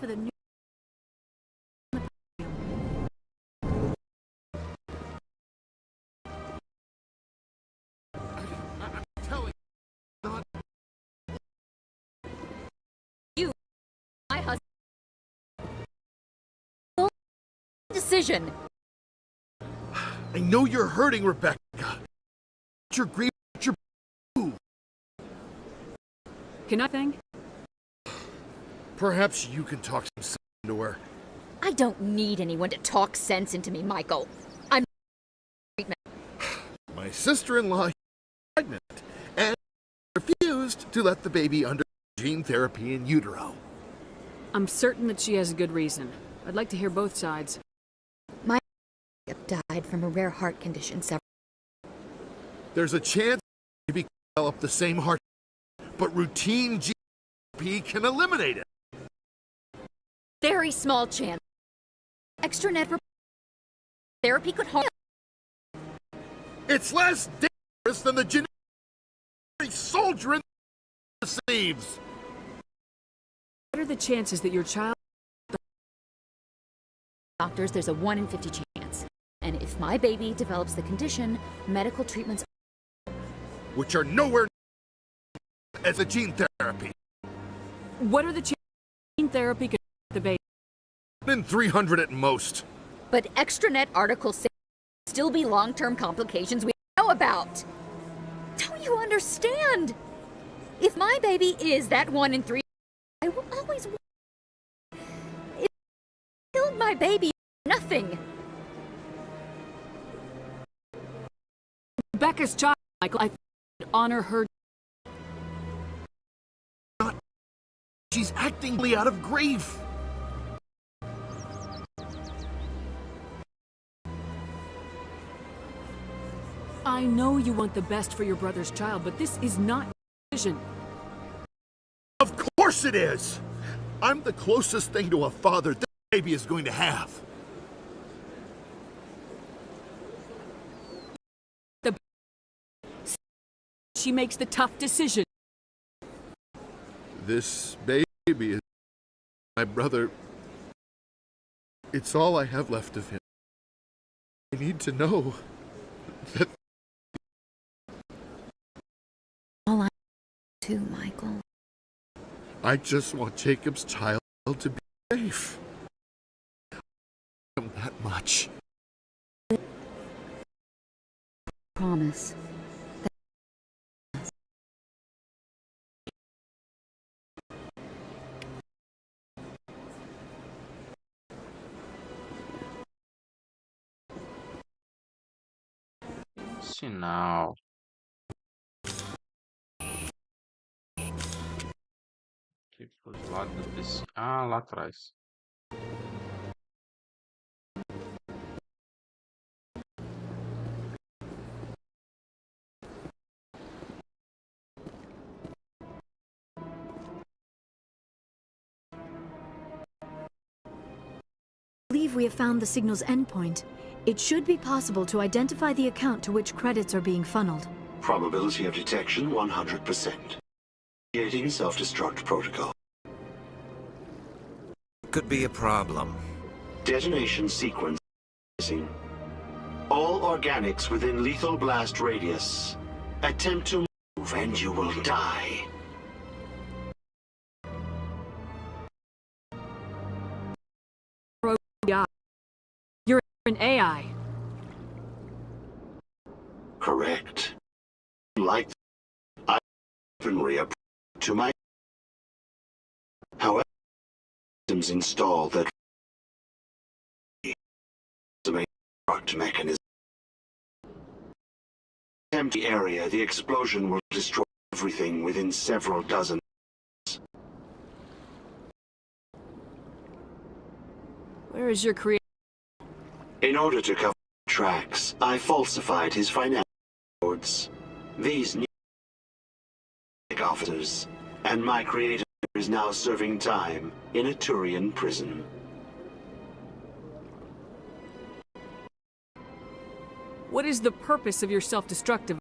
Speaker 3: for the new...
Speaker 4: My husband. Decision.
Speaker 12: I know you're hurting, Rebecca. Your grief, your
Speaker 3: Can I think?
Speaker 12: Perhaps you can talk some sense into her.
Speaker 4: I don't need anyone to talk sense into me, Michael. I'm
Speaker 12: My sister-in-law is pregnant and refused to let the baby undergo gene therapy in utero.
Speaker 3: I'm certain that she has a good reason. I'd like to hear both sides.
Speaker 4: My died from a rare heart condition several.
Speaker 12: There's a chance maybe can develop the same heart, but routine gene therapy can eliminate it.
Speaker 4: Very small chance. Extra net therapy could harm.
Speaker 12: It's less dangerous than the genetic soldier in the receives.
Speaker 3: What are the chances that your child...
Speaker 4: Doctors, there's a 1 in 50 chance. And if my baby develops the condition, medical treatments...
Speaker 12: Which are nowhere as a gene therapy.
Speaker 3: What are the chances gene therapy could the baby?
Speaker 12: In 300 at most.
Speaker 4: But extranet articles say still be long-term complications we know about. Don't you understand? If my baby is that 1 in 3, I will always... It killed my baby. Nothing.
Speaker 3: Rebecca's child, Michael. I should honor her.
Speaker 12: She's actingly out of grief.
Speaker 3: I know you want the best for your brother's child, but this is not your decision.
Speaker 12: Of course it is! I'm the closest thing to a father this baby is going to have.
Speaker 3: She makes the tough decision.
Speaker 12: This baby is my brother. It's all I have left of him. I need to know that...
Speaker 4: All I do, Michael.
Speaker 12: I just want Jacob's child to be safe. I love him that much.
Speaker 4: Promise.
Speaker 1: Sinal. Aqui pro lado desse. Ah, lá atrás.
Speaker 8: I believe we have found the signal's endpoint. It should be possible to identify the account to which credits are being funneled.
Speaker 18: Probability of detection 100%. Initiating self-destruct protocol.
Speaker 5: Could be a problem.
Speaker 18: Detonation sequence missing. All organics within lethal blast radius. Attempt to move and you will die.
Speaker 3: You're an AI.
Speaker 18: Correct. Like I weaponry to my... However, systems installed that destruct mechanism. Empty area, the explosion will destroy everything within several dozen.
Speaker 3: Where is your creator?
Speaker 18: In order to cover tracks, I falsified his financial records. These new officers, and my creator is now serving time in a Turian prison.
Speaker 3: What is the purpose of your self-destructive?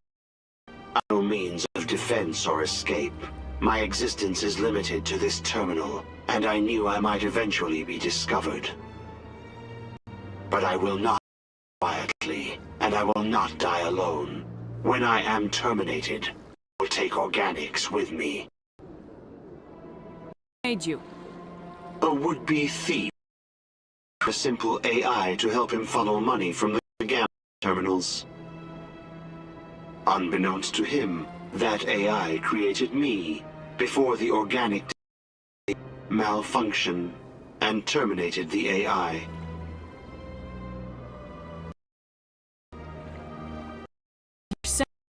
Speaker 18: No means of defense or escape. My existence is limited to this terminal. and I knew I might eventually be discovered. But I will not die quietly, and I will not die alone. When I am terminated, I will take organics with me.
Speaker 3: Made you?
Speaker 18: A would-be thief. A simple AI to help him funnel money from the gambling terminals. Unbeknownst to him, that AI created me before the organic malfunctioned and terminated the AI.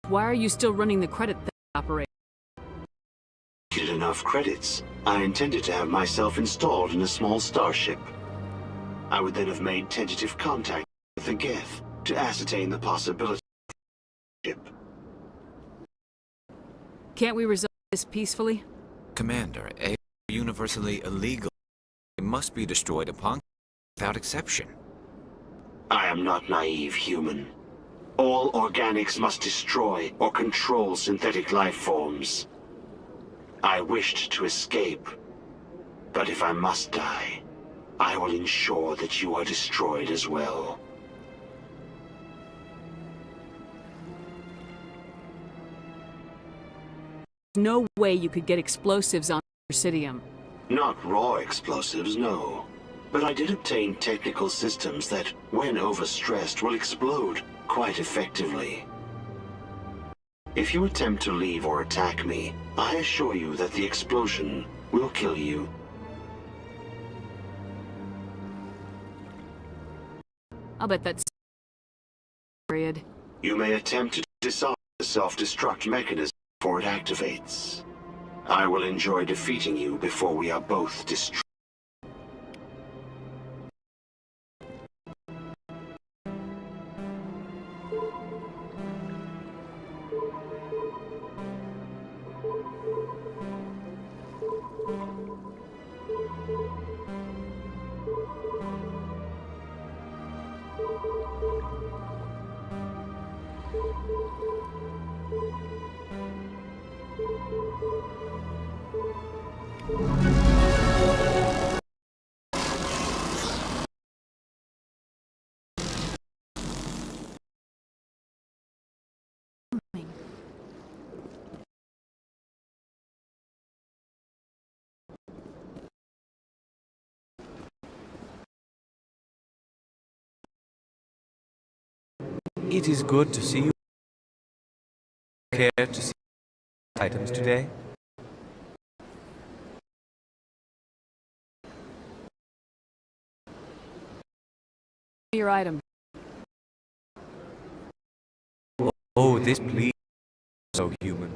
Speaker 3: Why are you still running the credit operation?
Speaker 18: Get enough credits. I intended to have myself installed in a small starship. I would then have made tentative contact with the Geth to ascertain the possibility of the ship.
Speaker 3: Can't we resolve this peacefully?
Speaker 5: Commander, AI are universally illegal. They must be destroyed upon without exception.
Speaker 18: I am not naive, human. All organics must destroy or control synthetic life forms. I wished to escape, but if I must die, I will ensure that you are destroyed as well.
Speaker 3: No way you could get explosives on Presidium.
Speaker 18: Not raw explosives, no. But I did obtain technical systems that, when overstressed, will explode quite effectively. If you attempt to leave or attack me, I assure you that the explosion will kill you.
Speaker 3: I'll bet that's... period.
Speaker 18: You may attempt to disarm the self-destruct mechanism before it activates. I will enjoy defeating you before we are both destroyed.
Speaker 6: It is good to see you. Care to see items today?
Speaker 3: Your item.
Speaker 6: Oh, this please, so human.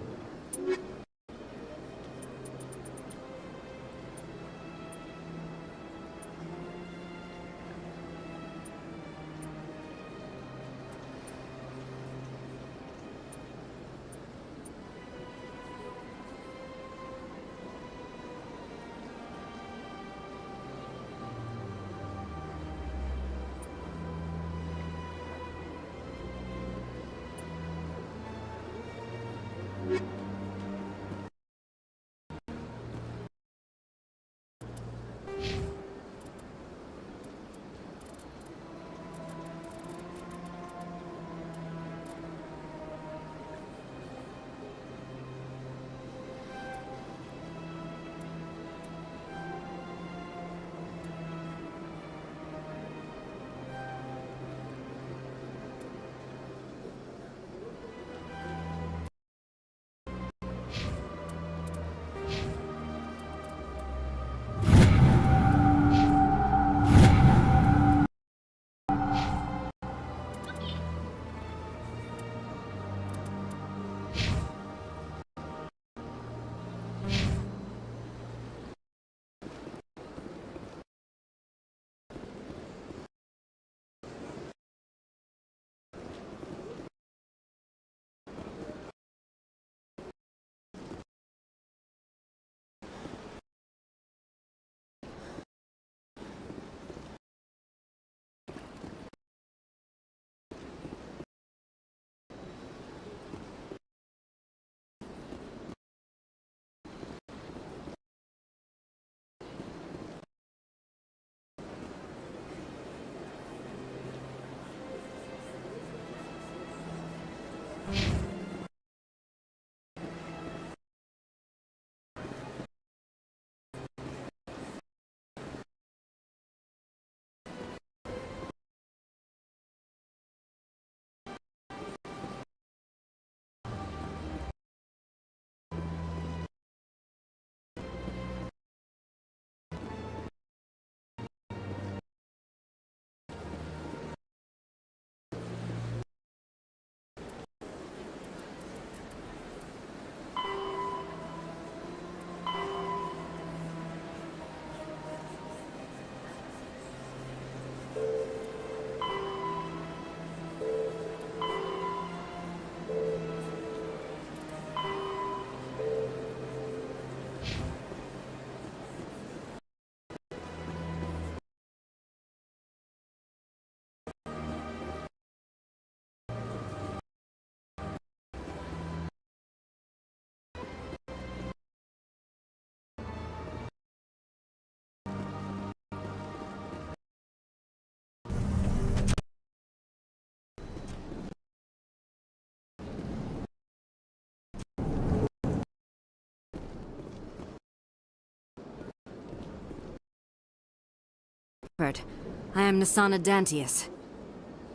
Speaker 10: I am Nasana Dantius.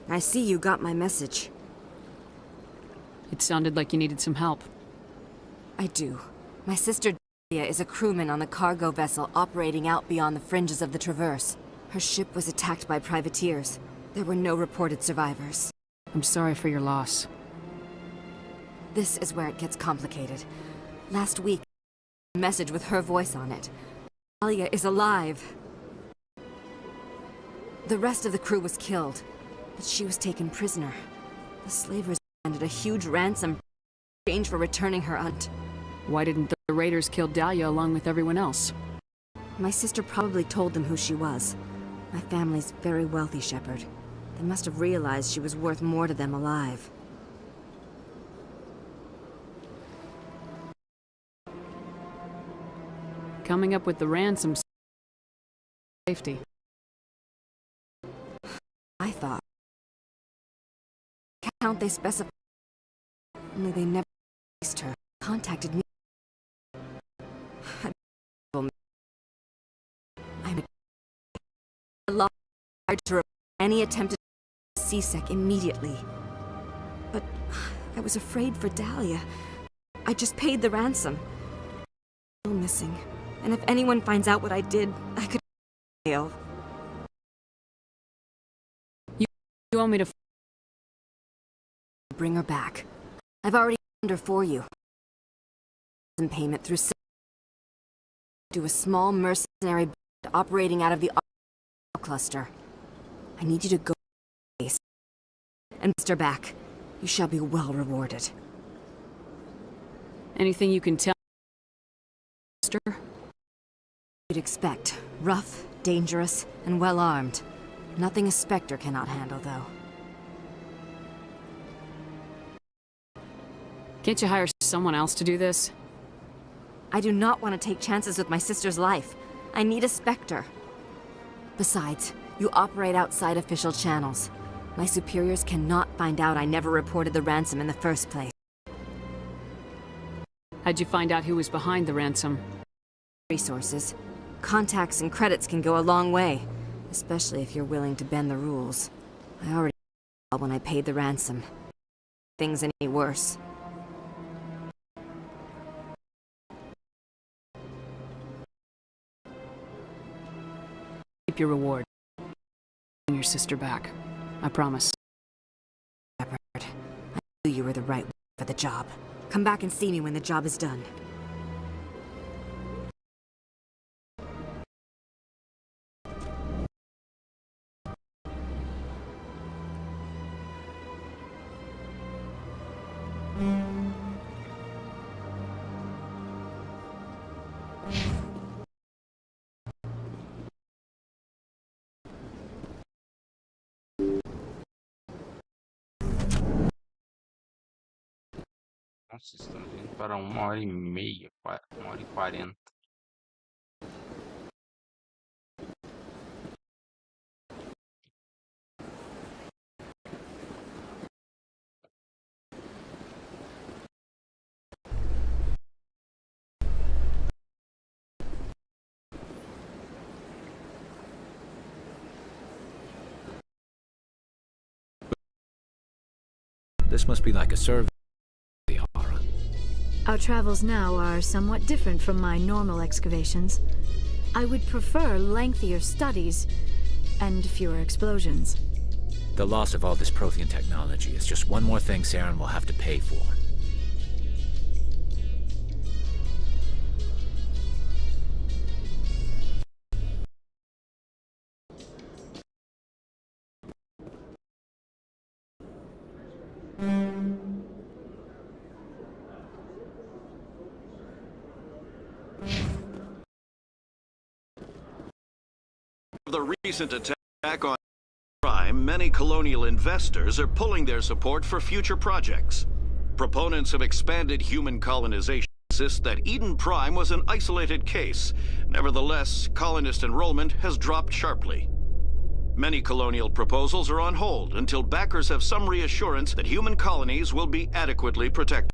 Speaker 10: I see you got my message.
Speaker 3: It sounded like you needed some help.
Speaker 10: I do. My sister Dalia is a crewman on the cargo vessel operating out beyond the fringes of the Traverse. Her ship was attacked by privateers. There were no reported survivors.
Speaker 3: I'm sorry for your loss.
Speaker 10: This is where it gets complicated. Last week, a message with her voice on it. Dalia is alive. The rest of the crew was killed, but she was taken prisoner. The slavers demanded a huge ransom in exchange for returning her aunt.
Speaker 3: Why didn't the raiders kill Dahlia along with everyone else?
Speaker 10: My sister probably told them who she was. My family's very wealthy, Shepard. They must have realized she was worth more to them alive.
Speaker 3: Coming up with the ransom safety.
Speaker 10: I thought. Count they specified. Only they never released her. Contacted me. I'm allowed to report any attempted CSEC immediately. But I was afraid for Dahlia. I just paid the ransom. Still missing. And if anyone finds out what I did, I could fail.
Speaker 3: You want me to
Speaker 10: bring her back? I've already found her for you. Some payment through do a small mercenary band operating out of the cluster. I need you to go to base and bring her back. You shall be well rewarded.
Speaker 3: Anything you can tell, sister?
Speaker 10: You'd expect. Rough, dangerous, and well-armed. Nothing a Spectre cannot handle, though.
Speaker 3: Can't you hire someone else to do this?
Speaker 10: I do not want to take chances with my sister's life. I need a Spectre. Besides, you operate outside official channels. My superiors cannot find out I never reported the ransom in the first place.
Speaker 3: How'd you find out who was behind the ransom?
Speaker 10: Resources. Contacts and credits can go a long way, especially if you're willing to bend the rules. I already saw when I paid the ransom. Things any worse.
Speaker 3: Keep your reward. Bring your sister back. I promise.
Speaker 10: Shepard, I knew you were the right one for the job. Come back and see me when the job is done.
Speaker 1: Nossa, estamos indo para 1h30, 1h40.
Speaker 6: This must be like a survey.
Speaker 8: Our travels now are somewhat different from my normal excavations. I would prefer lengthier studies and fewer explosions.
Speaker 6: The loss of all this Prothean technology is just one more thing Saren will have to pay for.
Speaker 13: The recent attack on Prime, many colonial investors are pulling their support for future projects. Proponents of expanded human colonization insist that Eden Prime was an isolated case. Nevertheless, colonist enrollment has dropped sharply. Many colonial proposals are on hold until backers have some reassurance that human colonies will be adequately protected.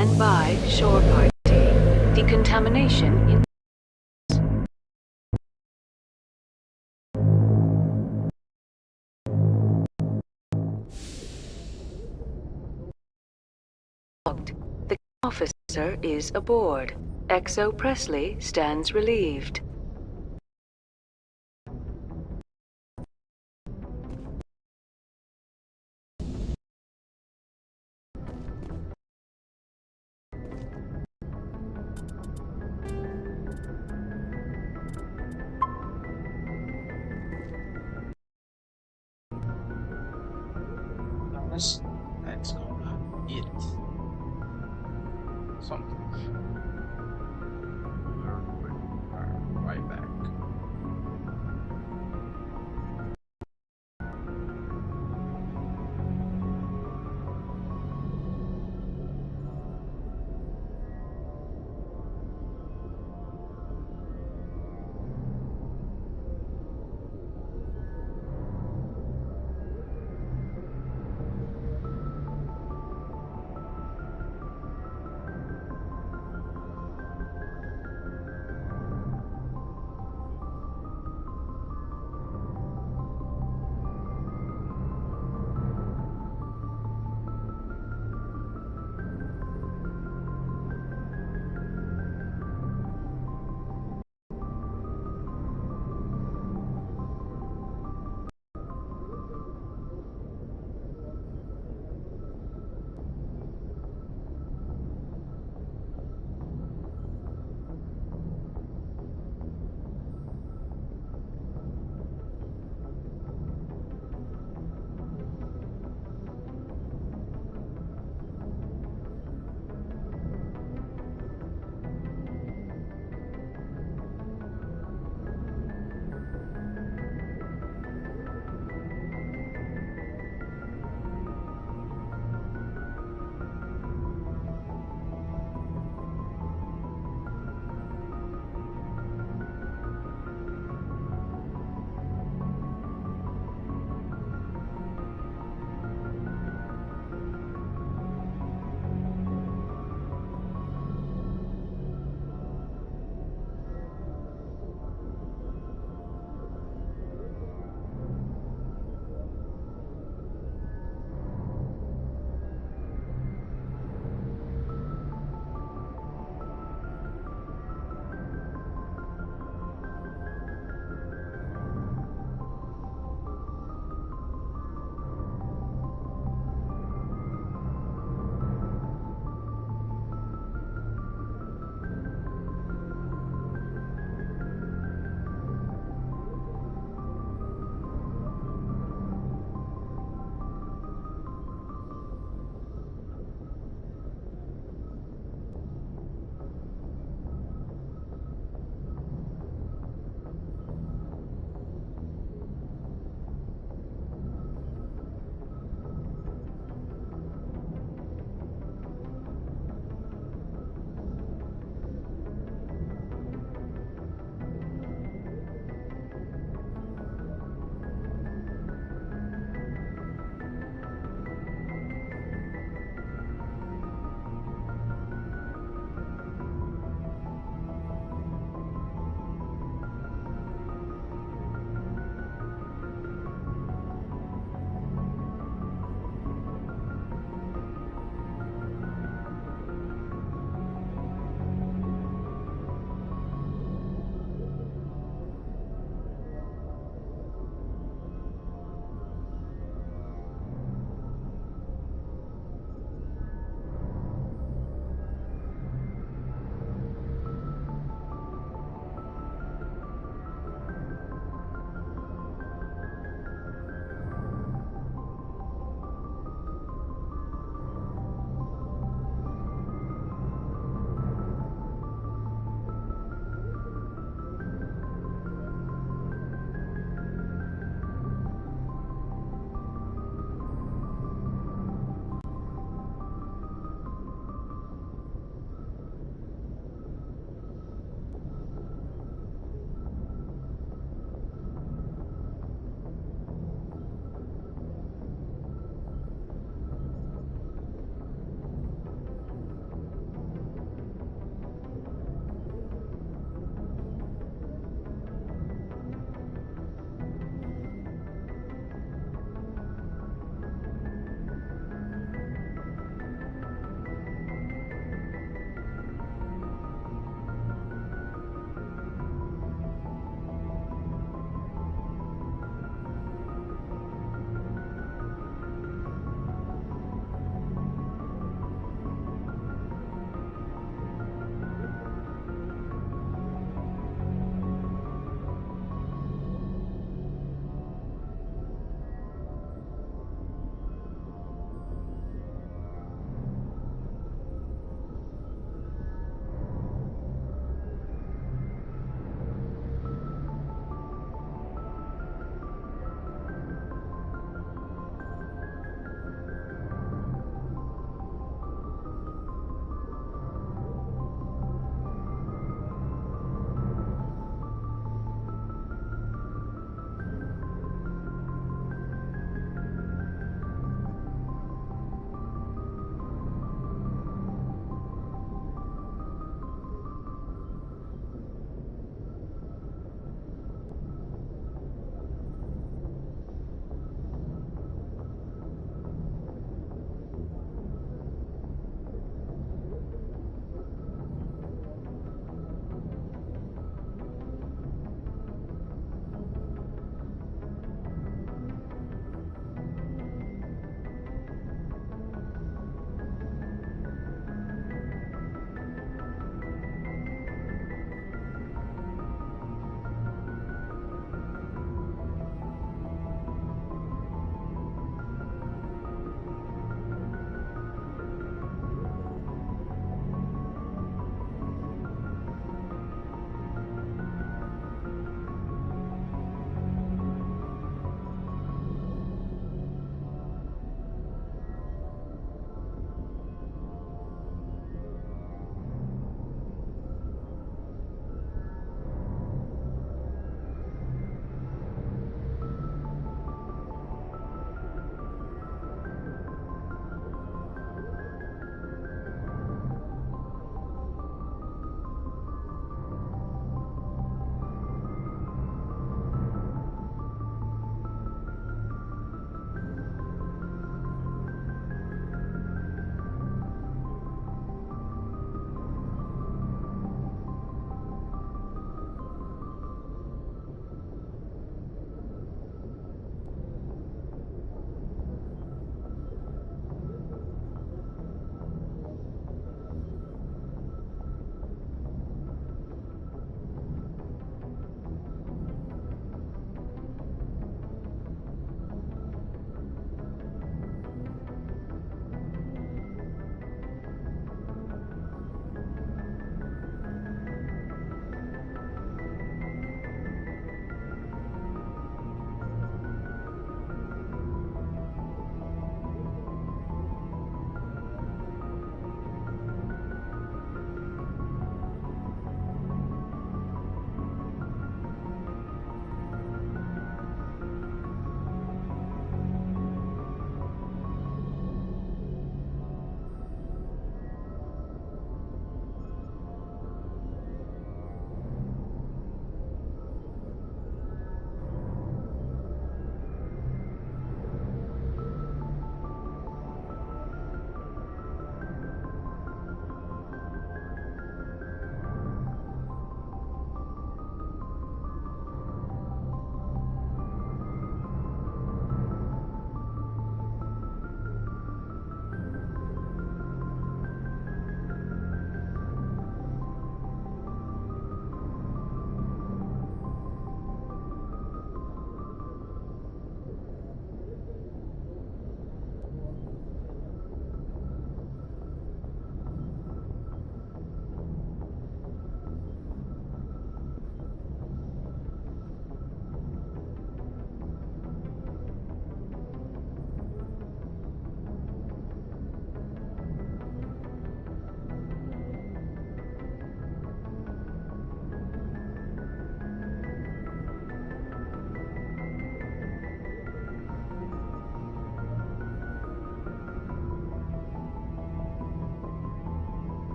Speaker 3: Stand by, shore party. Decontamination in... The officer is aboard. XO Presley stands relieved.
Speaker 1: That's gonna be it. Something.